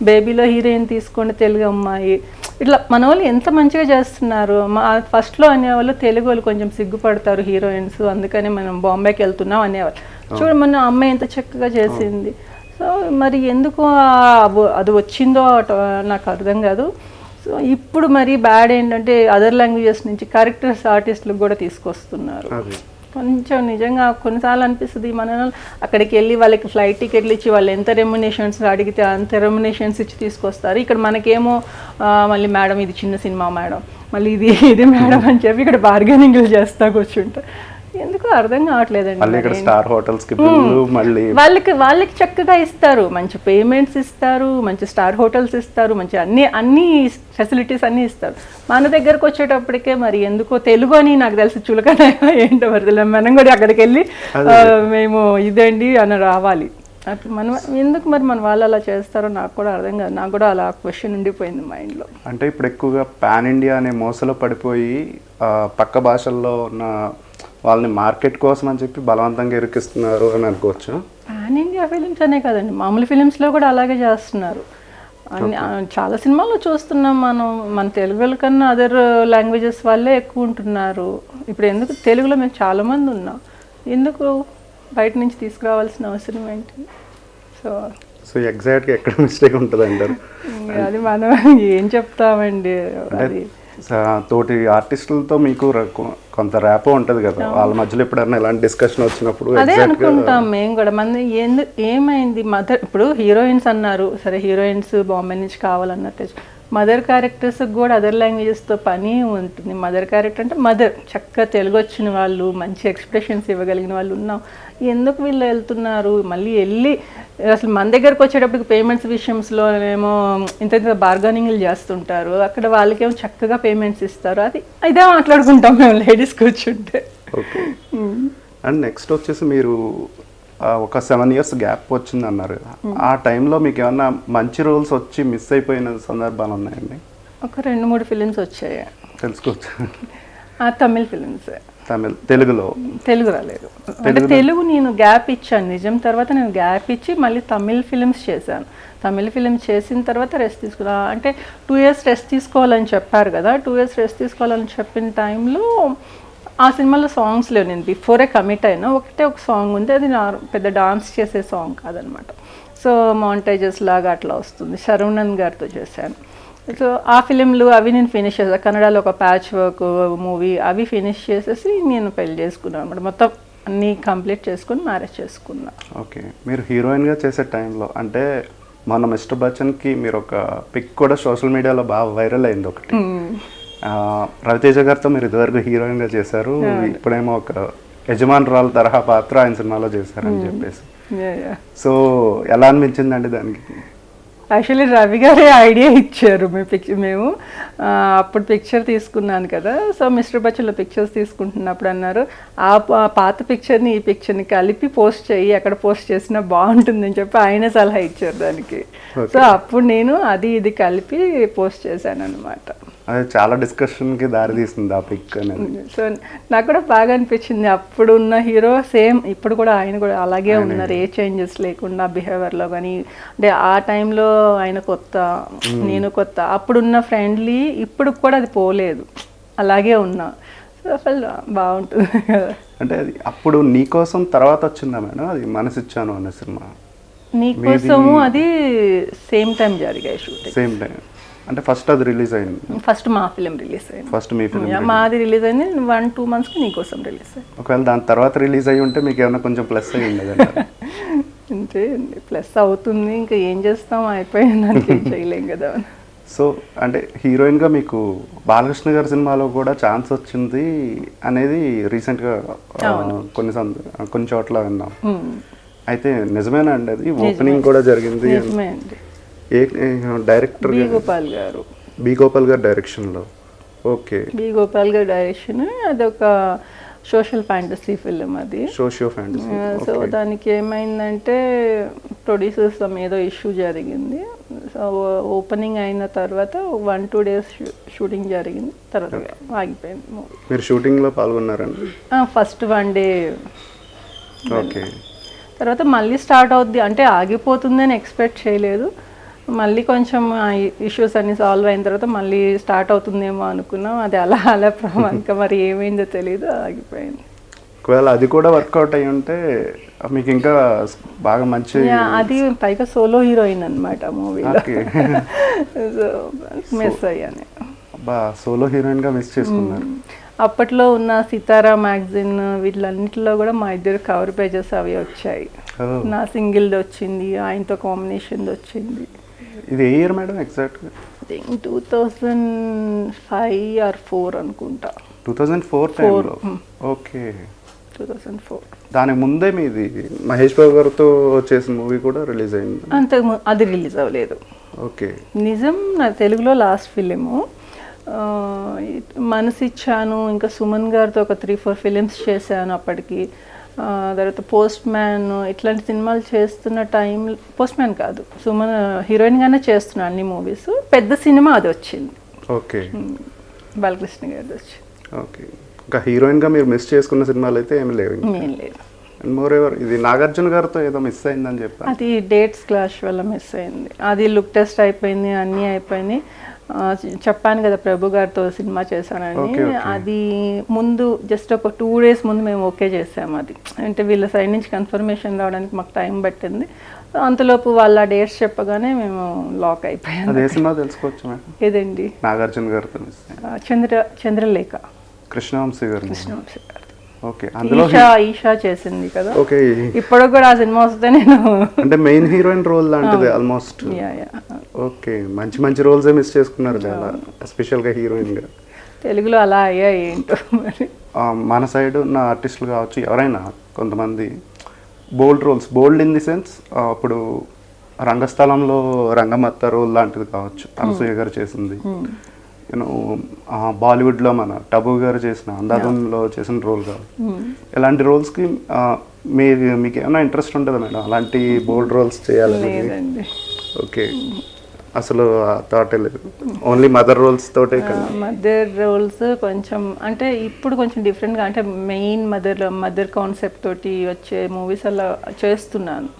Speaker 2: బేబీలో హీరోయిన్ తీసుకోండి, తెలుగు అమ్మాయి. ఇట్లా మన వాళ్ళు ఎంత మంచిగా చేస్తున్నారు. ఫస్ట్లో అనేవాళ్ళు తెలుగు వాళ్ళు కొంచెం సిగ్గుపడతారు హీరోయిన్స్, అందుకని మనం బాంబేకి వెళ్తున్నాం అనేవాళ్ళు. చూడ మన అమ్మాయి ఎంత చక్కగా చేసింది. సో మరి ఎందుకు అది వచ్చిందో నాకు అర్థం కాదు. సో ఇప్పుడు మరి బ్యాడ్ ఏంటంటే అదర్ లాంగ్వేజెస్ నుంచి క్యారెక్టర్స్ ఆర్టిస్టులకు కూడా తీసుకొస్తున్నారు. కొంచెం నిజంగా కొన్నిసార్లు అనిపిస్తుంది మన అక్కడికి వెళ్ళి వాళ్ళకి ఫ్లైట్ టికెట్లు ఇచ్చి వాళ్ళు ఎంత రెమ్యునేషన్స్ అడిగితే అంత రెమ్యునేషన్స్ ఇచ్చి తీసుకొస్తారు. ఇక్కడ మనకేమో మళ్ళీ మేడం ఇది చిన్న సినిమా మేడం, మళ్ళీ ఇది మేడం అని చెప్పి ఇక్కడ బార్గెనింగ్లు చేస్తా కూర్చుంటారు. ఎందుకు అర్థం కావట్లేదండి. వాళ్ళకి చక్కగా ఇస్తారు, మంచి పేమెంట్స్ ఇస్తారు, మంచి స్టార్ హోటల్స్ ఇస్తారు, మంచి అన్ని ఫెసిలిటీస్ అన్నీ ఇస్తారు. మన దగ్గరకు వచ్చేటప్పటికే మరి ఎందుకో తెలుగు అని నాకు తెలిసి చులకన ఏంటో మరి మనం కూడా అక్కడికి వెళ్ళి మేము ఇదండి అని రావాలి. అట్లా మనం ఎందుకు మరి మన వాళ్ళు అలా చేస్తారో నాకు కూడా అర్థం కాదు. నాకు కూడా అలా క్వశ్చన్ ఉండిపోయింది మైండ్లో.
Speaker 1: అంటే ఇప్పుడు ఎక్కువగా పాన్ ఇండియా అనే మోసలో పడిపోయి పక్క భాషల్లో ఉన్న వాళ్ళని మార్కెట్ కోసం అని చెప్పి బలవంతంగా ఇరికిస్తున్నారు అని అనుకోవచ్చు.
Speaker 2: పాన్ ఇండియా ఫిలిమ్స్ అనే కదండి, మామూలు ఫిలిమ్స్లో కూడా అలాగే చేస్తున్నారు. చాలా సినిమాల్లో చూస్తున్నాం మనం. మన తెలుగు కన్నా అదర్ లాంగ్వేజెస్ వాళ్ళే ఎక్కువ ఉంటున్నారు. ఇప్పుడు ఎందుకు తెలుగులో మేము చాలామంది ఉన్నాం, ఎందుకు బయట నుంచి తీసుకురావాల్సిన అవసరం ఏంటి?
Speaker 1: సో ఎగ్జాక్ట్గా ఎక్కడ మిస్టేక్ ఉంటుంది అంటారు?
Speaker 2: అది మనం ఏం చెప్తామండి. అది
Speaker 1: తోటి ఆర్టిస్టులతో మీకు కొంత ర్యాపో ఉంటుంది కదా, వాళ్ళ మధ్యలో ఎప్పుడన్నా ఇలాంటి డిస్కషన్ వచ్చినప్పుడు
Speaker 2: అదే అనుకుంటాం మేము కూడా. మన ఏమైంది మదర్, ఇప్పుడు హీరోయిన్స్ అన్నారు సరే, హీరోయిన్స్ బాంబే నుంచి కావాలన్నట్టు మదర్ క్యారెక్టర్స్కి కూడా అదర్ లాంగ్వేజెస్తో పని ఉంటుంది. మదర్ క్యారెక్టర్ అంటే మదర్, చక్కగా తెలుగు వచ్చిన వాళ్ళు, మంచి ఎక్స్ప్రెషన్స్ ఇవ్వగలిగిన వాళ్ళు ఉన్నాం. ఎందుకు వీళ్ళు వెళ్తున్నారు? మళ్ళీ వెళ్ళి అసలు మన దగ్గరకు వచ్చేటప్పటికి పేమెంట్స్ విషయంలో ఏమో ఇంత బార్గెనింగ్లు చేస్తుంటారు, అక్కడ వాళ్ళకేమో చక్కగా పేమెంట్స్ ఇస్తారు. ఇదే మాట్లాడుకుంటాం మేము లేడీస్ కూర్చుంటే.
Speaker 1: ఓకే. అండ్ నెక్స్ట్ వచ్చేసి మీరు ఒక 7 years గ్యాప్ వచ్చింది అన్నారు. ఆ టైంలో మీకు ఏమన్నా మంచి రోల్స్ వచ్చి మిస్ అయిపోయిన సందర్భాలు ఉన్నాయండి?
Speaker 2: ఒక 2-3 ఫిలిమ్స్ వచ్చాయి.
Speaker 1: తెలుసుకోవచ్చు.
Speaker 2: తమిళ్ ఫిలిమ్స్.
Speaker 1: తెలుగు
Speaker 2: రాలేదు. అంటే తెలుగు నేను గ్యాప్ ఇచ్చాను నిజం. తర్వాత నేను గ్యాప్ ఇచ్చి మళ్ళీ తమిళ్ ఫిలిమ్స్ చేశాను. తమిళ్ ఫిలిమ్స్ చేసిన తర్వాత రెస్ట్ తీసుకున్నా. అంటే 2 years రెస్ట్ తీసుకోవాలని చెప్పారు కదా, 2 years రెస్ట్ తీసుకోవాలని చెప్పిన టైంలో ఆ సినిమాలో సాంగ్స్ లేవు. నేను బిఫోరే కమిట్ అయినా. ఒక సాంగ్ ఉంది, అది పెద్ద డాన్స్ చేసే సాంగ్ కాదనమాట. సో మాంటేజెస్ లాగా అట్లా వస్తుంది. శరవణన్ గారితో చేశాను. సో ఆ ఫిలింలు అవి నేను ఫినిష్ చేశాను. కన్నడలో ఒక ప్యాచ్ వర్క్ మూవీ అవి ఫినిష్ చేసేసి నేను పెళ్లి చేసుకున్నాను అనమాట. మొత్తం అన్నీ కంప్లీట్ చేసుకుని మ్యారేజ్ చేసుకున్నా.
Speaker 1: ఓకే. మీరు హీరోయిన్గా చేసే టైంలో అంటే మన మిస్టర్ బచ్చన్కి మీరు ఒక పిక్ కూడా సోషల్ మీడియాలో బాగా వైరల్ అయింది ఒకటి. రవితేజ గారితో మీరు ఇదివరకు హీరోయిన్గా చేశారు, ఇప్పుడేమో ఒక యజమానురాలు తరహా పాత్ర ఆయన సినిమాలో చేశారని చెప్పేసి. సో ఎలా అనిపించిందండి దానికి?
Speaker 2: యాక్చువల్లీ రవి గారే ఐడియా ఇచ్చారు. మేము అప్పుడు పిక్చర్ తీసుకున్నాను కదా, సో మిస్టర్ బచ్చన్లో పిక్చర్స్ తీసుకుంటున్నప్పుడు అన్నారు ఆ పాత పిక్చర్ని ఈ పిక్చర్ని కలిపి పోస్ట్ చేయి, అక్కడ పోస్ట్ చేసినా బాగుంటుందని చెప్పి ఆయనే సలహా ఇచ్చారు దానికి. సో అప్పుడు నేను ఇది కలిపి పోస్ట్ చేశాను అనమాట.
Speaker 1: అది చాలా డిస్కషన్కి దారి తీస్తుంది ఆ పిక్ అనేది.
Speaker 2: సో నాకు కూడా బాగా అనిపించింది. అప్పుడు ఉన్న హీరో సేమ్ ఇప్పుడు కూడా ఆయన కూడా అలాగే ఉన్నారు, ఏ చేంజెస్ లేకుండా బిహేవియర్లో కానీ. అంటే ఆ టైంలో ఆయన కొత్త, నేను కొత్త. అప్పుడున్న ఫ్రెండ్లీ ఇప్పుడు కూడా అది పోలేదు, అలాగే ఉన్నా. సో అసలు బాగుంటుంది కదా.
Speaker 1: అంటే అది అప్పుడు నీకోసం తర్వాత వచ్చిందా మేడం అది మనసిచ్చాను అనే సినిమా?
Speaker 2: నీకోసము అది సేమ్ టైం జరిగాయి షూటింగ్.
Speaker 1: సేమ్ టైం అంటే ఫస్ట్ అది రిలీజ్ అయింది?
Speaker 2: ఫస్ట్ మా ఫిలిం రిలీజ్ అయింది.
Speaker 1: ఫస్ట్ మీ ఫిలిం
Speaker 2: మాది రిలీజ్ అయింది 1-2 monthsకి నీకోసం రిలీజ్ అయింది.
Speaker 1: ఒకవేళ దాని తర్వాత రిలీజ్ అయ్యి ఉంటే మీకు ఏమైనా కొంచెం ప్లస్ అయ్యి ఉండదు?
Speaker 2: అంటే ప్లస్ అవుతుంది, ఇంకా ఏం చేస్తాం, అయిపోయింది, చేయలేం కదా.
Speaker 1: సో అంటే హీరోయిన్గా మీకు బాలకృష్ణ గారి సినిమాలో కూడా ఛాన్స్ వచ్చింది అనేది రీసెంట్గా కొన్ని చోట్ల విన్నాం. అయితే నిజమేనా అండి అది? ఓపెనింగ్ కూడా జరిగింది. ఏ డైరెక్టర్?
Speaker 2: బి గోపాల్ గారు
Speaker 1: డైరెక్షన్లో. ఓకే.
Speaker 2: బి గోపాల్ గారు డైరెక్షన్. అదొక సోషల్ ఫ్యాంటసీ ఫిలిం అది.
Speaker 1: Socio fantasy.
Speaker 2: సో దానికి ఏమైందంటే ప్రొడ్యూసర్స్ ఏదో ఇష్యూ జరిగింది. సో ఓపెనింగ్ అయిన తర్వాత 1-2 days షూటింగ్ జరిగింది, తర్వాత ఆగిపోయింది మూవీ.
Speaker 1: మీరు షూటింగ్లో పాల్గొన్నారండి?
Speaker 2: First 1 day.
Speaker 1: ఓకే.
Speaker 2: తర్వాత మళ్ళీ స్టార్ట్ అవుద్ది అంటే ఆగిపోతుందని ఎక్స్పెక్ట్ చేయలేదు. మళ్ళీ కొంచెం ఇష్యూస్ అన్ని సాల్వ్ అయిన తర్వాత మళ్ళీ స్టార్ట్ అవుతుందేమో అనుకున్నాం. అది అలా ఇంకా మరి ఏమైందో తెలియదు, ఆగిపోయింది.
Speaker 1: ఒకవేళ అది కూడా వర్కౌట్ అయ్యి ఉంటే మీకు ఇంకా బాగా మంచి.
Speaker 2: అది పైగా సోలో హీరోయిన్ అనమాట మూవీలో. సో మిస్ అయ్యాను.
Speaker 1: బా సోలో హీరోయిన్గా మిస్ చేసుకున్నారు.
Speaker 2: అప్పట్లో ఉన్న సితారా మ్యాగజైన్ వీటిలన్నింటిలో కూడా మా ఇద్దరు కవర్ పేజెస్ అవి వచ్చాయి. నా సింగిల్ది వచ్చింది, ఆయనతో కాంబినేషన్ది వచ్చింది.
Speaker 1: ఇది ఏ ఇయర్ మేడం ఎగ్జాక్ట్గా?
Speaker 2: 2005 or 4 అనుకుంటా.
Speaker 1: 2004 టైంలో. ఓకే,
Speaker 2: 2004.
Speaker 1: దానికి ముందే మీది మహేష్ బాబు గారితో చేసిన మూవీ కూడా రిలీజ్ అయింది.
Speaker 2: అది రిలీజ్ అవ్వలేదు.
Speaker 1: ఓకే.
Speaker 2: నిజం నా తెలుగులో లాస్ట్ ఫిలిము. మనసిచ్చాను, ఇంకా సుమన్ గారితో ఒక 3-4 ఫిలిమ్స్ చేశాను అప్పటికి. తర్వాత పోస్ట్ మ్యాన్ ఇట్లాంటి సినిమాలు చేస్తున్న టైం, పోస్ట్ మ్యాన్ కాదు, సుమన్ హీరోయిన్గానే చేస్తున్నా అన్ని మూవీస్. పెద్ద సినిమా అది వచ్చింది.
Speaker 1: ఓకే.
Speaker 2: బాలకృష్ణ గారిది వచ్చింది.
Speaker 1: ఓకే. ఇంకా హీరోయిన్గా మీరు మిస్ చేసుకున్న సినిమాలు అయితే ఏమి లేవు?
Speaker 2: ఏం లేదు.
Speaker 1: అండ్ మోర్ ఎవర్ ఇది నాగార్జున గారితో ఏదో మిస్ అయిందని చెప్పాను.
Speaker 2: అది డేట్స్ క్లాష్ వల్ల మిస్ అయింది. అది లుక్ టెస్ట్ అయిపోయింది, అన్నీ అయిపోయింది. చెప్పాను కదా ప్రభు గారితో సినిమా చేశానని. అది ముందు జస్ట్ ఒక 2 days ముందు మేము ఓకే చేసాము. అది అంటే వీళ్ళ సైడ్ నుంచి కన్ఫర్మేషన్ రావడానికి మాకు టైం పట్టింది. అంతలోపు వాళ్ళ డేట్స్ చెప్పగానే మేము లాక్ అయిపోయాము.
Speaker 1: అదే సినిమా తెలుసుకోవచ్చు మేడం?
Speaker 2: ఏదండి?
Speaker 1: నాగార్జున గారితో మిస్
Speaker 2: చంద్రలేఖ.
Speaker 1: కృష్ణవంశీ గారు.
Speaker 2: కృష్ణవంశీ గారు.
Speaker 1: ఓకే. అందులో
Speaker 2: ఈషా చేసింది కదా.
Speaker 1: ఓకే.
Speaker 2: ఇప్పుడు కూడా ఆ సినిమా వస్తే నేను
Speaker 1: అంటే మెయిన్ హీరోయిన్ రోల్ లాంటిది ఆల్మోస్ట్. ఓకే. మంచి మంచి రోల్సే మిస్ చేసుకున్నారు చాలా, ఎస్పెషల్గా హీరోయిన్గా.
Speaker 2: తెలుగులో అలా అయ్యా ఏంటో మరి.
Speaker 1: మన సైడ్ ఉన్న ఆర్టిస్టులు కావచ్చు ఎవరైనా కొంతమంది బోల్డ్ ఇన్ ది సెన్స్, అప్పుడు రంగస్థలంలో రంగమత్త రోల్ లాంటిది కావచ్చు, అనసూయ గారు చేసింది. యూనో బాలీవుడ్లో మన టబు గారు చేసిన అందాదంలో చేసిన రోల్ కావచ్చు. ఇలాంటి రోల్స్కి మీకు ఏమైనా ఇంట్రెస్ట్ ఉంటుందా మేడం, అలాంటి బోల్డ్ రోల్స్ చేయాలని? ఓకే. అసలు థాట్ లేదు, ఓన్లీ మదర్ రోల్స్ తోటే కదా.
Speaker 2: మదర్ రోల్స్ కొంచెం అంటే ఇప్పుడు కొంచెం డిఫరెంట్గా, అంటే మెయిన్ మదర్ కాన్సెప్ట్ తోటి వచ్చే మూవీస్ అలా చేస్తున్నాను.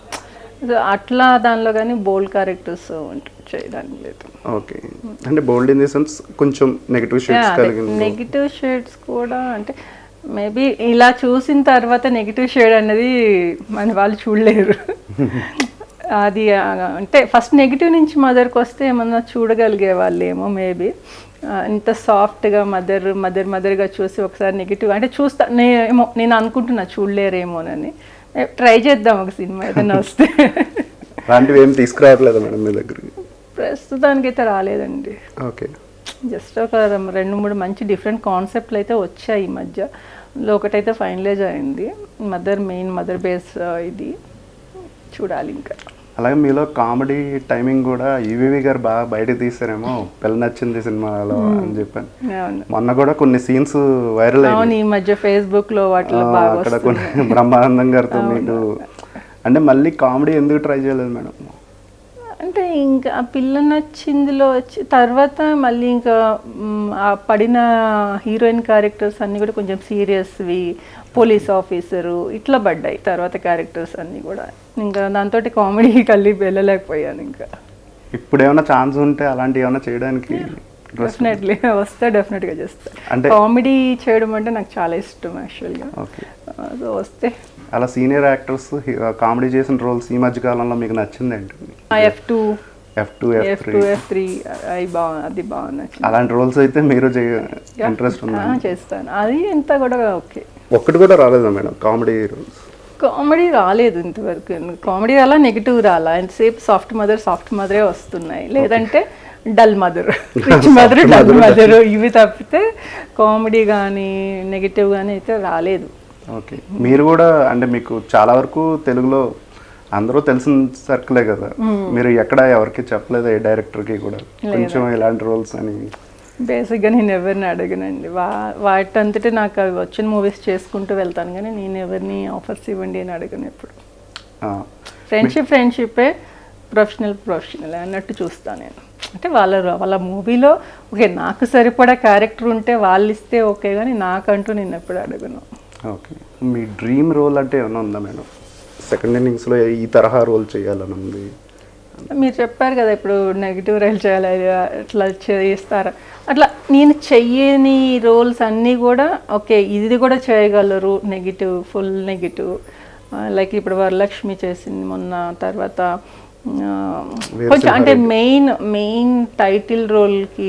Speaker 2: అట్లా దానిలో కానీ బోల్డ్ క్యారెక్టర్స్ చేయడానికి లేదు.
Speaker 1: ఓకే. అంటే బోల్డ్ ఇన్ ది సెన్స్ కొంచెం నెగిటివ్ షేడ్స్ కలిగింది.
Speaker 2: నెగిటివ్ షేడ్స్ కూడా అంటే మేబీ ఇలా చూసిన తర్వాత నెగిటివ్ షేడ్ అనేది మన వాళ్ళు చూడలేరు. అది అంటే ఫస్ట్ నెగిటివ్ నుంచి మదర్కి వస్తే ఏమన్నా చూడగలిగే వాళ్ళేమో మేబీ. ఇంత సాఫ్ట్గా మదర్గా చూసి ఒకసారి నెగిటివ్ అంటే నేను అనుకుంటున్నా చూడలేరేమోనని. ట్రై చేద్దాం ఒక సినిమా ఏదైనా వస్తే.
Speaker 1: అలాంటివి ఏం తీసుకురావట్లేదు మేడం మీ దగ్గరికి?
Speaker 2: ప్రస్తుతానికి అయితే రాలేదండి.
Speaker 1: ఓకే.
Speaker 2: జస్ట్ ఒక 2-3 మంచి డిఫరెంట్ కాన్సెప్ట్లు అయితే వచ్చాయి ఈ మధ్య. అందులో ఒకటైతే ఫైనలైజ్ అయింది, మదర్ బేస్. ఇది చూడాలి ఇంకా.
Speaker 1: అలాగే మీలో కామెడీ టైమింగ్ కూడా ఈవీవి గారు బాగా బయటకు తీసారేమో, పిల్ల నచ్చింది సినిమాలో అని చెప్పాను. మొన్న కూడా కొన్ని సీన్స్ వైరల్ అయ్యాయి
Speaker 2: ఈ మధ్య ఫేస్బుక్ లో వాటిలో.
Speaker 1: అక్కడ కొన్ని బ్రహ్మానందం గారితో మీకు అంటే మళ్ళీ కామెడీ ఎందుకు ట్రై చేయలేదు మేడం?
Speaker 2: అంటే ఇంకా ఆ పిల్ల నచ్చిందిలో వచ్చి తర్వాత మళ్ళీ ఇంకా ఆ పడిన హీరోయిన్ క్యారెక్టర్స్ అన్నీ కూడా కొంచెం సీరియస్వి, పోలీస్ ఆఫీసరు ఇట్లా పడ్డాయి తర్వాత క్యారెక్టర్స్ అన్నీ కూడా. ఇంకా దాంతో కామెడీ కలిపి వెళ్ళలేకపోయాను. ఇంకా
Speaker 1: ఇప్పుడు ఏమైనా ఛాన్స్ ఉంటే అలాంటివి ఏమైనా చేయడానికి?
Speaker 2: డెఫినెట్లీ వస్తే డెఫినెట్గా చేస్తాను. అంటే కామెడీ చేయడం అంటే నాకు చాలా ఇష్టం యాక్చువల్గా. సో వస్తే
Speaker 1: అలా సీనియర్ యాక్టర్స్ కామెడీ చేసిన రోల్స్ ఈ మధ్య కాలంలో మీకు నచ్చింది ఏంటండి?
Speaker 2: F2, F3 అది బాగా నచ్చింది.
Speaker 1: అలాంటి రోల్స్ అయితే మీరు ఇంట్రెస్ట్ ఉందా?
Speaker 2: చేస్తాను. అది ఎంత కూడా ఓకే.
Speaker 1: ఒక్కటి కూడా రాలేదా మేడం కామెడీ రోల్స్?
Speaker 2: కామెడీ రాలేదు ఇంతవరకు. కామెడీ రాలా, నెగిటివ్ రాలా. ఎంతసేపు సాఫ్ట్ మదరే వస్తున్నాయి. లేదంటే dull mother, rich mother, dull mother ఇవి తప్పితే కామెడీ కానీ నెగిటివ్ కానీ అయితే రాలేదు.
Speaker 1: ఓకే. మీరు కూడా అంటే మీకు చాలా వరకు తెలుగులో అందరూ తెలిసిన సర్కిలే కదా, మీరు ఎక్కడ ఎవరికి చెప్పలేదు ఏ డైరెక్టర్కి కూడా కొంచెం ఇలాంటి రోల్స్ అని?
Speaker 2: బేసిక్గా నేను ఎవరిని అడగనండి. వాటంతటే నాకు అవి వచ్చిన మూవీస్ చేసుకుంటూ వెళ్తాను, కానీ నేను ఎవరిని ఆఫర్స్ ఇవ్వండి అని అడగను ఎప్పుడు. ఫ్రెండ్షిప్పే, ప్రొఫెషనల్ అన్నట్టు చూస్తాను నేను. అంటే వాళ్ళ మూవీలో ఓకే నాకు సరిపడా క్యారెక్టర్ ఉంటే వాళ్ళు ఇస్తే ఓకే, కానీ నాకంటూ నేను ఎప్పుడు అడగను.
Speaker 1: ఓకే, మీ డ్రీమ్ రోల్ అంటే ఏమైనా ఉందా మేడం? సెకండ్ ఇన్నింగ్స్లో ఈ తరహా రోల్ చేయాలని ఉంది.
Speaker 2: మీరు చెప్పారు కదా ఇప్పుడు నెగిటివ్ రోల్ చేయాలి అట్లా చేస్తారా, అట్లా నేను చెయ్యని రోల్స్ అన్నీ కూడా ఓకే ఇది కూడా చేయగలరు, నెగిటివ్, ఫుల్ నెగిటివ్. లైక్ ఇప్పుడు వరలక్ష్మి చేసింది మొన్న, తర్వాత కొంచెం అంటే మెయిన్ టైటిల్ రోల్కి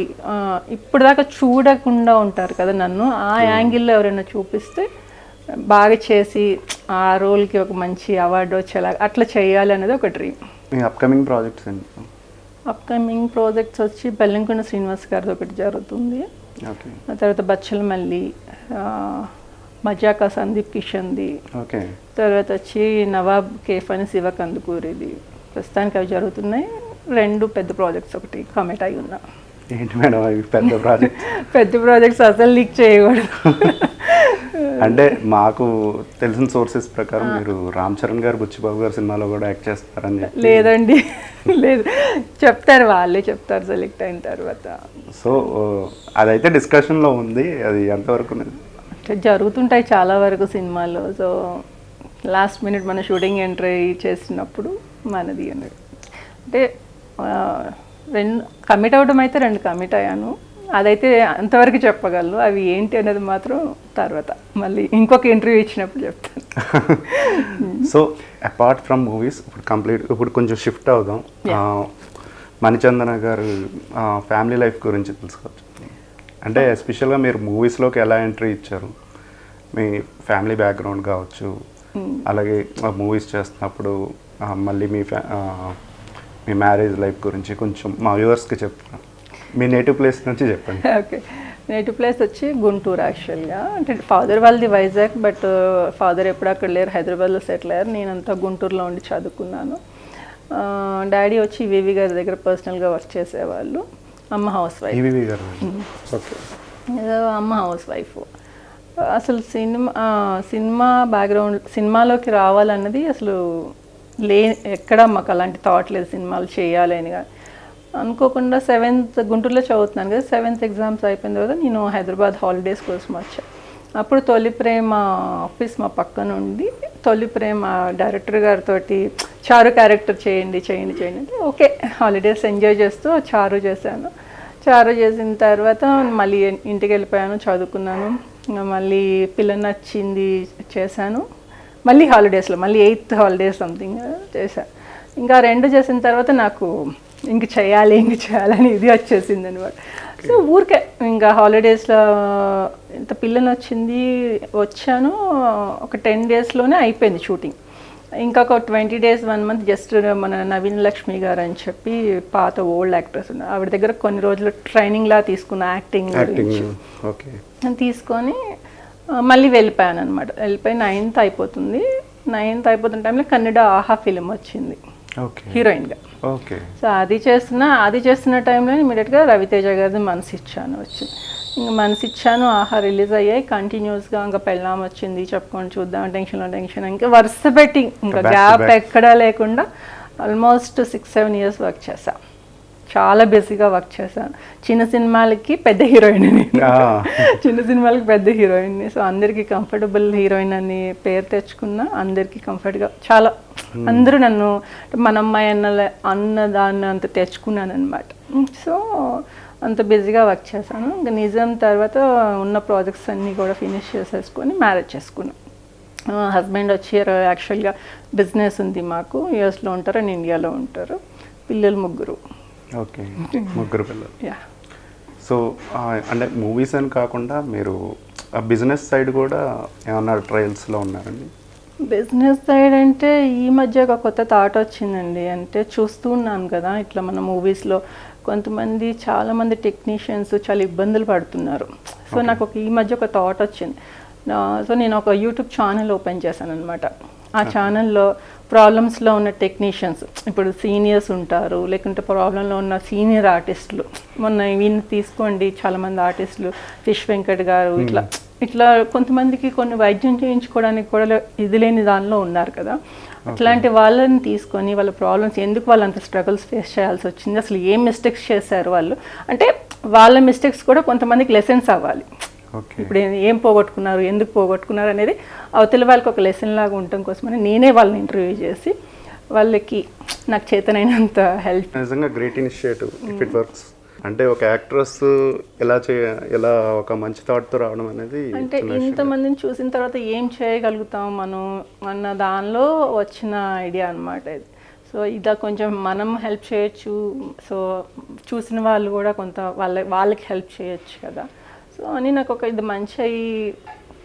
Speaker 2: ఇప్పుడు దాకా చూడకుండా ఉంటారు కదా నన్ను, ఆ యాంగిల్లో ఎవరైనా చూపిస్తే బాగా చేసి ఆ రోల్కి ఒక మంచి అవార్డు వచ్చేలా అట్లా చేయాలి అనేది ఒక డ్రీమ్.
Speaker 1: మీ అప్కమింగ్ ప్రాజెక్ట్స్ ఏంటి?
Speaker 2: అప్కమింగ్ ప్రాజెక్ట్స్ వచ్చి బెల్లంకొండ శ్రీనివాస్ గారిది ఒకటి జరుగుతుంది, ఆ తర్వాత బచ్చల మల్లి, మజాకా సందీప్ కిషన్ది, తర్వాత వచ్చి నవాబ్ కేఫ్ అని శివ కందుకూరిది. ప్రస్తుతానికి అవి జరుగుతున్నాయి. 2 పెద్ద ప్రాజెక్ట్స్ ఒకటి కమిట్ అయి ఉన్నా.
Speaker 1: ఏంటి మేడం అవి పెద్ద ప్రాజెక్ట్?
Speaker 2: పెద్ద ప్రాజెక్ట్స్ అసలు లీక్ చేయకూడదు.
Speaker 1: అంటే మాకు తెలిసిన సోర్సెస్ ప్రకారం మీరు రామ్ చరణ్ గారు, బుచ్చిబాబు గారు సినిమాలో కూడా యాక్ట్ చేస్తారని చెప్పి.
Speaker 2: లేదండి, లేదు, చెప్తారు, వాళ్ళే చెప్తారు సెలెక్ట్ అయిన తర్వాత.
Speaker 1: సో అదైతే డిస్కషన్లో ఉంది, అది ఎంతవరకు
Speaker 2: జరుగుతుంటాయి చాలా వరకు సినిమాల్లో. సో లాస్ట్ మినిట్ మన షూటింగ్ ఎంట్రీ చేసినప్పుడు మనది అంటే 2 కమిట్ అవ్వడం అయితే 2 కమిట్ అయ్యాను, అదైతే అంతవరకు చెప్పగలను. అవి ఏంటి అనేది మాత్రం తర్వాత మళ్ళీ ఇంకొక ఇంటర్వ్యూ ఇచ్చినప్పుడు చెప్తాను.
Speaker 1: సో అపార్ట్ ఫ్రమ్ మూవీస్ ఇప్పుడు కొంచెం షిఫ్ట్ అవుదాం. మణిచందన గారు ఫ్యామిలీ లైఫ్ గురించి తెలుసుకోవచ్చు. అంటే ఎస్పెషల్గా మీరు మూవీస్లోకి ఎలా ఎంట్రీ ఇచ్చారు, మీ ఫ్యామిలీ బ్యాక్గ్రౌండ్ కావచ్చు, అలాగే మూవీస్ చేస్తున్నప్పుడు మళ్ళీ మీ మ్యారేజ్ లైఫ్ గురించి కొంచెం మా వ్యూవర్స్కి చెప్తాను. మీ నేటివ్ ప్లేస్ నుంచి చెప్పండి.
Speaker 2: ఓకే, నేటివ్ ప్లేస్ వచ్చి గుంటూరు. యాక్చువల్గా అంటే ఫాదర్ వాళ్ళది వైజాగ్, బట్ ఫాదర్ ఎప్పుడు అక్కడ లేరు, హైదరాబాద్లో సెటిల్ అయ్యారు. నేనంతా గుంటూరులో ఉండి చదువుకున్నాను. డాడీ వచ్చి వివి గారి దగ్గర పర్సనల్గా వర్క్ చేసేవాళ్ళు, అమ్మ హౌస్ వైఫ్.
Speaker 1: వివి గారు, ఓకే,
Speaker 2: అమ్మ హౌస్ వైఫ్. అసలు సినిమా బ్యాక్గ్రౌండ్, సినిమాలోకి రావాలన్నది అసలు ఎక్కడ మాకు అలాంటి థాట్ లేదు, సినిమాలు చేయాలి అని. అనుకోకుండా 7th గుంటూరులో చదువుతున్నాను కదా, 7th ఎగ్జామ్స్ అయిపోయిన తర్వాత నేను హైదరాబాద్ హాలిడేస్ కోసం వచ్చాను. అప్పుడు తొలి ప్రేమ ఆఫీస్ మా పక్కన ఉండి, తొలి ప్రేమ డైరెక్టర్ గారితో చారు క్యారెక్టర్ చేయండి అంటే ఓకే, హాలిడేస్ ఎంజాయ్ చేస్తూ చారు చేశాను. చారు చేసిన తర్వాత మళ్ళీ ఇంటికి వెళ్ళిపోయాను, చదువుకున్నాను. మళ్ళీ పిల్ల నచ్చింది చేశాను. మళ్ళీ హాలిడేస్లో మళ్ళీ 8th హాలిడేస్ సంథింగ్ చేశాను. ఇంకా 2 చేసిన తర్వాత నాకు ఇంక చేయాలని ఇది వచ్చేసింది అనమాట. సో ఊరికే ఇంకా హాలిడేస్లో ఇంత పిల్లని వచ్చాను. ఒక 10 డేస్లోనే అయిపోయింది షూటింగ్. ఇంకొక 20 డేస్ 1 మంత్ జస్ట్ మన నవీన్ లక్ష్మి గారు అని చెప్పి పాత ఓల్డ్ యాక్టర్స్ ఉన్నారు, ఆవిడ దగ్గర కొన్ని రోజులు ట్రైనింగ్లా తీసుకున్న యాక్టింగ్ తీసుకొని మళ్ళీ వెళ్ళిపోయాను అనమాట. వెళ్ళిపోయి 9th అయిపోతుంది. 9th అయిపోతున్న టైంలో కన్నడ ఆహా ఫిలిం వచ్చింది హీరోయిన్గా. సో అది చేస్తున్న టైంలో ఇమీడియట్గా రవితేజ గారిది మనసు ఇచ్చాను వచ్చింది. ఇంకా మనసు ఇచ్చాను, ఆహా రిలీజ్ అయ్యాయి. కంటిన్యూస్గా ఇంకా పెళ్ళాం వచ్చింది, చెప్పుకొని చూద్దాం, టెన్షన్ ఇంకా వరుస పెట్టి ఇంకా గ్యాప్ ఎక్కడా లేకుండా ఆల్మోస్ట్ 6-7 ఇయర్స్ వర్క్ చేశాను. చాలా బిజీగా వర్క్ చేశాను. చిన్న సినిమాలకి పెద్ద హీరోయిన్ని, సో అందరికీ కంఫర్టబుల్ హీరోయిన్ అని పేరు తెచ్చుకున్నా, అందరికీ కంఫర్ట్గా చాలా అందరూ నన్ను మన అమ్మాయి అన్న దాన్ని అంత తెచ్చుకున్నాను అనమాట. సో అంత బిజీగా వర్క్ చేశాను. ఇంకా నిజం తర్వాత ఉన్న ప్రాజెక్ట్స్ అన్నీ కూడా ఫినిష్ చేసేసుకొని మ్యారేజ్ చేసుకున్నాను. హస్బెండ్ వచ్చారు, యాక్చువల్గా బిజినెస్ ఉంది మాకు, యూఎస్లో ఉంటారు అండ్ ఇండియాలో ఉంటారు. పిల్లలు 3.
Speaker 1: ఓకే, 3 పిల్లలు. సో అంటే మూవీస్ అని కాకుండా మీరు బిజినెస్ సైడ్ కూడా ఏమన్నా ట్రయల్స్లో ఉన్నారండి?
Speaker 2: బిజినెస్ సైడ్ అంటే ఈ మధ్య ఒక కొత్త థాట్ వచ్చిందండి. అంటే చూస్తూ ఉన్నాను కదా ఇట్లా మన మూవీస్లో చాలామంది టెక్నీషియన్స్ చాలా ఇబ్బందులు పడుతున్నారు. సో నాకు ఈ మధ్య ఒక థాట్ వచ్చింది. సో నేను ఒక యూట్యూబ్ ఛానల్ ఓపెన్ చేశాను అనమాట. ఆ ఛానల్లో ప్రాబ్లమ్స్లో ఉన్న టెక్నీషియన్స్, ఇప్పుడు సీనియర్స్ ఉంటారు, లేకుంటే ప్రాబ్లంలో ఉన్న సీనియర్ ఆర్టిస్టులు. మొన్న వీళ్ళని తీసుకోండి, చాలామంది ఆర్టిస్టులు, ఫిష్ వెంకట్ గారు, ఇట్లా కొంతమందికి కొన్ని వైద్యం చేయించుకోవడానికి కూడా ఇది లేని దానిలో ఉన్నారు కదా. అట్లాంటి వాళ్ళని తీసుకొని వాళ్ళ ప్రాబ్లమ్స్, ఎందుకు వాళ్ళు అంత స్ట్రగుల్స్ ఫేస్ చేయాల్సి వచ్చింది, అసలు ఏం మిస్టేక్స్ చేశారు వాళ్ళు, అంటే వాళ్ళ మిస్టేక్స్ కూడా కొంతమందికి లెసన్స్ అవ్వాలి. ఇప్పుడు ఏం పోగొట్టుకున్నారు, ఎందుకు పోగొట్టుకున్నారు అనేది అవతల వాళ్ళకి ఒక లెసన్ లాగా ఉండటం కోసమని నేనే వాళ్ళని ఇంటర్వ్యూ చేసి వాళ్ళకి నాకు చేతనైనంత హెల్ప్.
Speaker 1: నిజంగా great initiative if it works. అంటే ఒక యాక్ట్రెస్ ఎలా ఒక మంచి థాట్తో రావడం అనేది,
Speaker 2: అంటే ఇంతమందిని చూసిన తర్వాత ఏం చేయగలుగుతాం మనం అన్న దానిలో వచ్చిన ఐడియా అనమాట ఇది. సో ఇదా కొంచెం మనం హెల్ప్ చేయొచ్చు, సో చూసిన వాళ్ళు కూడా కొంత వాళ్ళకి హెల్ప్ చేయొచ్చు కదా. సో అని నాకు ఒక ఇది మంచి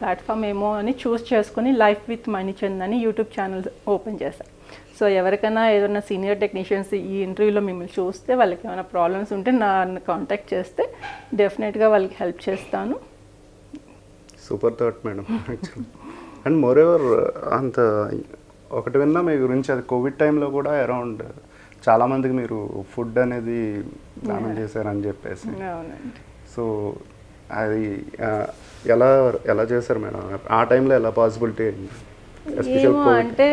Speaker 2: ప్లాట్ఫామ్ ఏమో అని చూస్ చేసుకొని లైఫ్ విత్ మణిచంద్ అని యూట్యూబ్ ఛానల్ ఓపెన్ చేశాను. సో ఎవరికైనా ఏదైనా సీనియర్ టెక్నీషియన్స్ ఈ ఇంటర్వ్యూలో మిమ్మల్ని చూస్తే, వాళ్ళకి ఏమైనా ప్రాబ్లమ్స్ ఉంటే నన్ను కాంటాక్ట్ చేస్తే డెఫినెట్గా వాళ్ళకి హెల్ప్ చేస్తాను.
Speaker 1: Super thought madam. And moreover అంత ఒకటి విన్నా మీ గురించి, అది కోవిడ్ టైంలో కూడా అరౌండ్ చాలామందికి మీరు ఫుడ్ అనేది దానం చేశారని చెప్పేసి.
Speaker 2: అవునండి.
Speaker 1: సో అది ఎలా చేశారు మేడం? ఆ టైంలో ఎలా పాసిబిలిటీ అయింది?
Speaker 2: ఏమో అంటే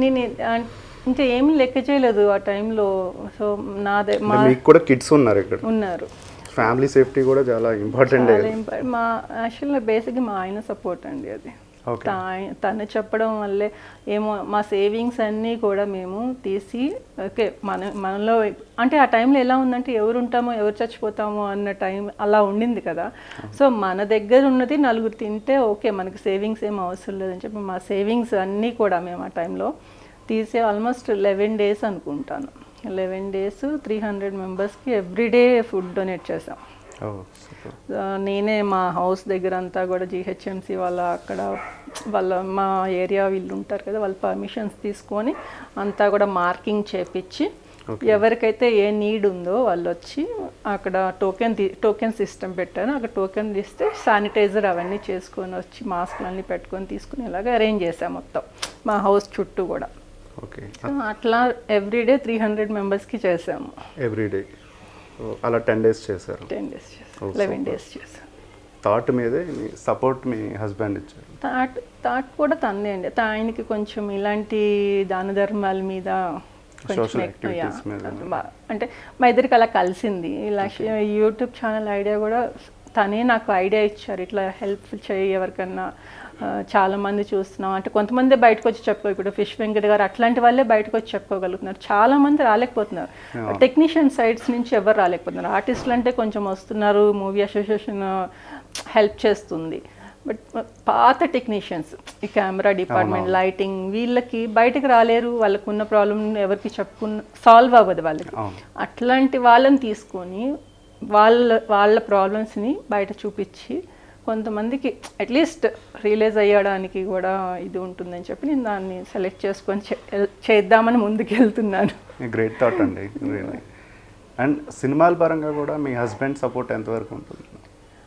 Speaker 2: నేను ఇంకా ఏమీ లెక్క చేయలేదు ఆ టైంలో. సో
Speaker 1: మీకు కూడా కిడ్స్ ఉన్నారు ఇక్కడ,
Speaker 2: ఉన్నారు.
Speaker 1: ఫ్యామిలీ సేఫ్టీ కూడా చాలా ఇంపార్టెంట్.
Speaker 2: మా యాక్చువల్గా బేసిక్గా మా ఆయన సపోర్ట్ అండి అది. తను చెప్పడం వల్లే ఏమో మా సేవింగ్స్ అన్నీ కూడా మేము తీసి, ఓకే మనలో అంటే ఆ టైంలో ఎలా ఉందంటే ఎవరు ఉంటామో ఎవరు చచ్చిపోతామో అన్న టైం అలా ఉండింది కదా. సో మన దగ్గర ఉన్నది నలుగురు తింటే ఓకే, మనకి సేవింగ్స్ ఏం అవసరం లేదని చెప్పి మా సేవింగ్స్ అన్నీ కూడా మేము ఆ టైంలో తీసి ఆల్మోస్ట్ 11 days అనుకుంటాను, 11 days 300 మెంబర్స్కి ఎవ్రీడే ఫుడ్ డొనేట్ చేసాం. నేనే మా హౌస్ దగ్గర అంతా కూడా జిహెచ్ఎంసి వాళ్ళ మా ఏరియా వీళ్ళు ఉంటారు కదా, వాళ్ళ పర్మిషన్స్ తీసుకొని అంతా కూడా మార్కింగ్ చేపించి, ఎవరికైతే ఏ నీడ్ ఉందో వాళ్ళు వచ్చి అక్కడ టోకెన్ సిస్టమ్ పెట్టాను. అక్కడ టోకెన్ ఇస్తే శానిటైజర్ అవన్నీ చేసుకొని వచ్చి మాస్క్లు అన్నీ పెట్టుకొని తీసుకునేలాగా అరేంజ్ చేసాం మొత్తం మా హౌస్ చుట్టూ కూడా. అట్లా ఎవ్రీడే 300 మెంబర్స్కి చేసాము.
Speaker 1: ఎవ్రీడే అలా 10 days చేశారు.
Speaker 2: 10 days చేశారు, 11 days చేశారు.
Speaker 1: థాట్ మీదే సపోర్ట్ మీ హస్బెండ్ ఇచ్చారు?
Speaker 2: థాట్ కూడా తందే అండి. ఆయనకి కొంచెం ఇలాంటి దాన ధర్మాల మీద అంటే మా ఇద్దరికి అలా కలిసింది. ఇలా యూట్యూబ్ ఛానల్ ఐడియా కూడా తనే నాకు ఐడియా ఇచ్చారు, ఇట్లా హెల్ప్ చేయి ఎవరికన్నా, చాలామంది చూస్తున్నాం అంటే కొంతమంది బయటకు వచ్చి ఇప్పుడు ఫిష్ వెంకట్ గారు అట్లాంటి వాళ్ళే బయటకు వచ్చి చెప్పుకోగలుగుతున్నారు, చాలామంది రాలేకపోతున్నారు. టెక్నీషియన్ సైడ్స్ నుంచి ఎవరు రాలేకపోతున్నారు. ఆర్టిస్టులు అంటే కొంచెం వస్తున్నారు, మూవీ అసోసియేషన్ హెల్ప్ చేస్తుంది, బట్ పాత టెక్నీషియన్స్ ఈ కెమెరా డిపార్ట్మెంట్, లైటింగ్, వీళ్ళకి బయటకు రాలేరు, వాళ్ళకు ఉన్న ప్రాబ్లమ్ ఎవరికి సాల్వ్ అవ్వదు వాళ్ళకి. అట్లాంటి వాళ్ళని తీసుకొని వాళ్ళ ప్రాబ్లమ్స్ని బయట చూపించి కొంతమందికి అట్లీస్ట్ రియలైజ్ అయ్యడానికి కూడా ఇది ఉంటుందని చెప్పి నేను దాన్ని సెలెక్ట్ చేసుకొని చేద్దామని ముందుకు వెళ్తున్నాను.
Speaker 1: గ్రేట్ థాట్ అండి. అండ్ సినిమాల పరంగా కూడా మీ హస్బెండ్ సపోర్ట్ ఎంతవరకు ఉంటుంది?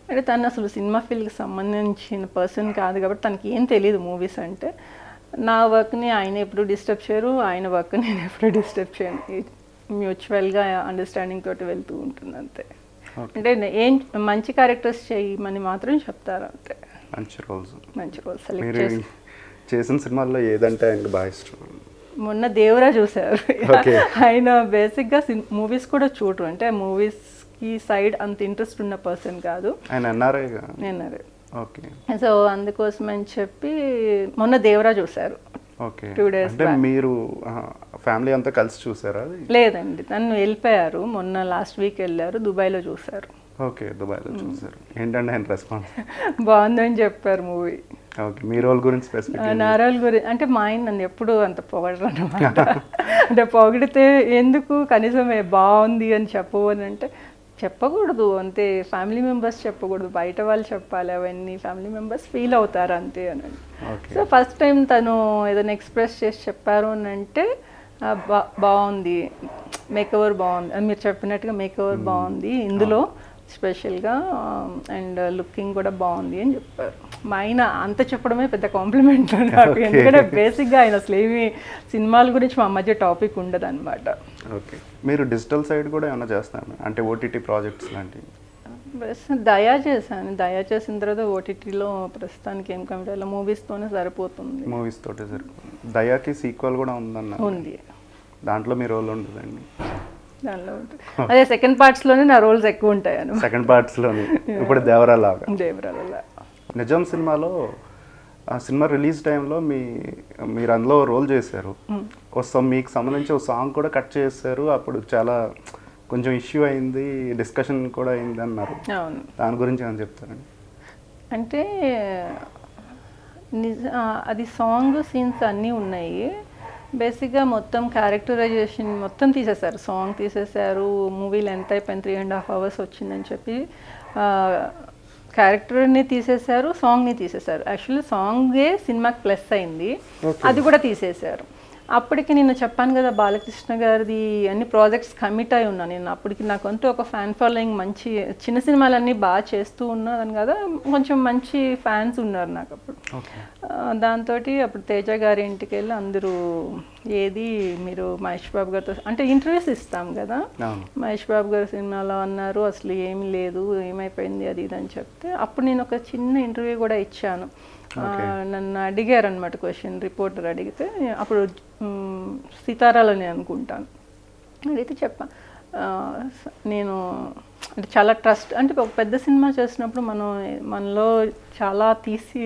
Speaker 2: అంటే తను అసలు సినిమా ఫీల్డ్కి సంబంధించిన పర్సన్ కాదు కాబట్టి తనకి ఏం తెలియదు మూవీస్ అంటే. నా వర్క్ని ఆయన ఎప్పుడు డిస్టర్బ్ చేయరు, ఆయన వర్క్ నేను ఎప్పుడు డిస్టర్బ్ చేయను. మ్యూచువల్గా అండర్స్టాండింగ్ తోటి వెళ్తూ ఉంటుంది అంతే. అంటే ఏం మంచి క్యారెక్టర్స్ చేయమని మాత్రం చెప్తారు అంతే. మంచి రోల్స్ సెలెక్ట్
Speaker 1: చేసిన సినిమాల్లో ఏదంటే ఆయనకు బాగా ఇష్టం?
Speaker 2: మొన్న దేవరా చూశారు. ఆయన బేసిక్గా మూవీస్ కూడా చూడరు, అంటే మూవీస్కి సైడ్ అంత ఇంట్రెస్ట్ ఉన్న పర్సన్ కాదు.
Speaker 1: ఎన్ఆర్ఐ.
Speaker 2: సో అందుకోసం అని చెప్పి మొన్న దేవరా చూశారు. 2 days
Speaker 1: మీరు ఫ్యామిలీ అంతా కలిసి చూసారా?
Speaker 2: లేదండి, తను వెళ్ళిపోయారు, మొన్న లాస్ట్ వీక్ వెళ్ళారు, దుబాయ్లో చూసారు.
Speaker 1: ఓకే, దుబాయ్లో చూసారు. ఏంటంటే ఆయన రెస్పాన్స్?
Speaker 2: బాగుందని చెప్పారు మూవీ.
Speaker 1: ఓకే, మీ రోల్ గురించి స్పెసిఫిక్?
Speaker 2: నా రోల్ గురించి అంటే మా ఆయన నన్ను ఎప్పుడు అంత పొగడరు అన్నమాట. అంటే పొగిడితే ఎందుకు కనీసం బాగుంది అని చెప్పవని అంటే చెప్పకూడదు అంతే, ఫ్యామిలీ మెంబర్స్ చెప్పకూడదు, బయట వాళ్ళు చెప్పాలి, అవన్నీ ఫ్యామిలీ మెంబర్స్ ఫీల్ అవుతారు అంతే అని. సో ఫస్ట్ టైం తను ఏదైనా ఎక్స్ప్రెస్ చేసి చెప్పారు అని అంటే బాగుంది, మేకఓవర్ బాగుంది, మీరు చెప్పినట్టుగా మేకఓవర్ బాగుంది, ఇందులో స్పెషల్గా. అండ్ లుకింగ్ కూడా బాగుంది అని చెప్పారు. మా ఆయన అంత చెప్పడమే పెద్ద కాంప్లిమెంట్ నాకు, ఎందుకంటే బేసిక్గా ఆయన అసలు ఏమి సినిమాల గురించి మా మధ్య టాపిక్ ఉండదు అనమాట.
Speaker 1: ఓకే, మీరు డిజిటల్ సైడ్ కూడా ఏమైనా చేస్తాను అంటే ఓటీటీ ప్రాజెక్ట్స్ లాంటివి?
Speaker 2: దయా చేశాను. దయా చేసిన తర్వాత ఓటీటీలో ప్రస్తుతానికి ఏం కమిటీ మూవీస్తోనే సరిపోతుంది.
Speaker 1: మూవీస్ తోటే సరిపోతుంది. దయాకి సీక్వెల్ కూడా ఉందన్న?
Speaker 2: ఉంది.
Speaker 1: దాంట్లో మీ రోల్ ఉండదండి?
Speaker 2: దానిలో ఉంటుంది. అదే సెకండ్ పార్ట్స్లోనే నా రోల్స్ ఎక్కువ ఉంటాయి అన్నమాట.
Speaker 1: సెకండ్ పార్ట్స్లోనే. ఇప్పుడు దేవరాలాగా.
Speaker 2: దేవరాల
Speaker 1: నిజం సినిమాలో ఆ సినిమా రిలీజ్ టైంలో మీరు అందులో రోల్ చేశారు. మీకు సంబంధించి ఒక సాంగ్ కూడా కట్ చేశారు. అప్పుడు చాలా కొంచెం ఇష్యూ అయింది, డిస్కషన్ కూడా అయింది అన్నారు.
Speaker 2: అవును.
Speaker 1: దాని గురించి ఏమైనా చెప్తారండి?
Speaker 2: అంటే అది సాంగ్ సీన్స్ అన్నీ ఉన్నాయి. బేసిక్గా మొత్తం క్యారెక్టరైజేషన్ మొత్తం తీసేశారు. సాంగ్ తీసేశారు. మూవీ లెంత్ అయిపోయింది, 3.5 hours వచ్చిందని చెప్పి క్యారెక్టర్ని తీసేశారు, సాంగ్ని తీసేశారు. యాక్చువల్లీ సాంగే సినిమాకి ప్లస్ అయింది, అది కూడా తీసేశారు. అప్పటికి నేను చెప్పాను కదా బాలకృష్ణ గారిది అన్ని ప్రాజెక్ట్స్ కమిట్ అయి ఉన్నాను నేను. అప్పటికి నాకంటూ ఒక ఫ్యాన్ ఫాలోయింగ్, మంచి చిన్న సినిమాలన్నీ బాగా చేస్తూ ఉన్నాను కదా, కొంచెం మంచి ఫ్యాన్స్ ఉన్నారు నాకు అప్పుడు. దాంతో అప్పుడు తేజ గారి ఇంటికి వెళ్ళి అందరూ ఏది మీరు మహేష్ బాబు గారితో అంటే ఇంటర్వ్యూస్ ఇస్తాం కదా, మహేష్ బాబు గారి సినిమాలో అన్నారు అసలు ఏమి లేదు, ఏమైపోయింది అది ఇది అని చెప్తే అప్పుడు నేను ఒక చిన్న ఇంటర్వ్యూ కూడా ఇచ్చాను. నన్ను అడిగారు అనమాట క్వశ్చన్, రిపోర్టర్ అడిగితే అప్పుడు సితారాలని అనుకుంటాను, అడిగితే చెప్పా నేను అంటే చాలా ట్రస్ట్ అంటే ఒక పెద్ద సినిమా చేసినప్పుడు మనలో చాలా తీసి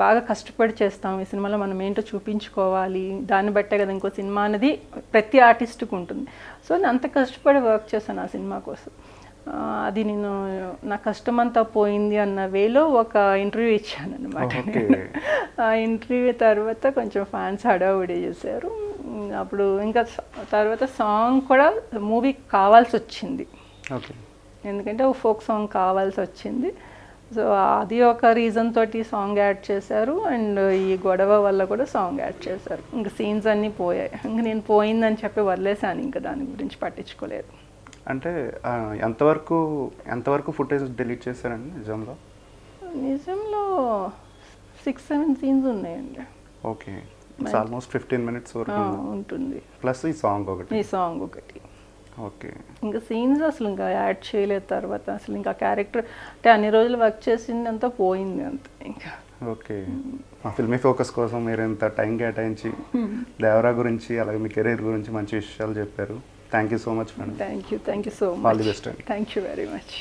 Speaker 2: బాగా కష్టపడి చేస్తాం. ఈ సినిమాలో మనం ఏంటో చూపించుకోవాలి, దాన్ని బట్టే కదా ఇంకో సినిమా అనేది ప్రతి ఆర్టిస్ట్కి ఉంటుంది. సో నేను అంత కష్టపడి వర్క్ చేశాను ఆ సినిమా కోసం. అది నేను నా కష్టమంతా పోయింది అన్న వేలో ఒక ఇంటర్వ్యూ ఇచ్చాను అనమాట. ఆ ఇంటర్వ్యూ తర్వాత కొంచెం ఫ్యాన్స్ హడావుడి చేశారు. అప్పుడు ఇంకా తర్వాత సాంగ్ కూడా మూవీకి కావాల్సి వచ్చింది, ఎందుకంటే ఒక ఫోక్ సాంగ్ కావాల్సి వచ్చింది. సో అది ఒక రీజన్ తోటి సాంగ్ యాడ్ చేశారు. అండ్ ఈ గొడవ వల్ల కూడా సాంగ్ యాడ్ చేశారు. ఇంకా సీన్స్ అన్నీ పోయాయి. ఇంకా నేను పోయిందని చెప్పి వదిలేసాను, ఇంకా దాని గురించి పట్టించుకోలేదు.
Speaker 1: అంటే ఎంతవరకు ఫుటేజ్ డిలీట్ చేశారండి నిజంలో?
Speaker 2: నిజంలో 6-7 సీన్స్ ఉన్నాయండి.
Speaker 1: ఓకే, ఆల్మోస్ట్ 15 minutes వరకు
Speaker 2: ఉంటుంది.
Speaker 1: ప్లస్ ఈ సాంగ్ ఒకటి. ఓకే, ఇంకా
Speaker 2: సీన్స్ అసలు ఇంకా యాడ్ చేయలేదు. తర్వాత అసలు ఇంకా క్యారెక్టర్ అంటే అన్ని రోజులు వర్క్ చేసింది అంతా పోయింది అంతే ఇంకా.
Speaker 1: ఓకే, మా ఫిల్మీ ఫోకస్ కోసం మీరు ఎంత టైం కేటాయించి దేవరా గురించి అలాగే మీ కెరీర్ గురించి మంచి విషయాలు చెప్పారు. Thank you so much, madam.
Speaker 2: Thank you so much.
Speaker 1: All the best.
Speaker 2: Thank you very much.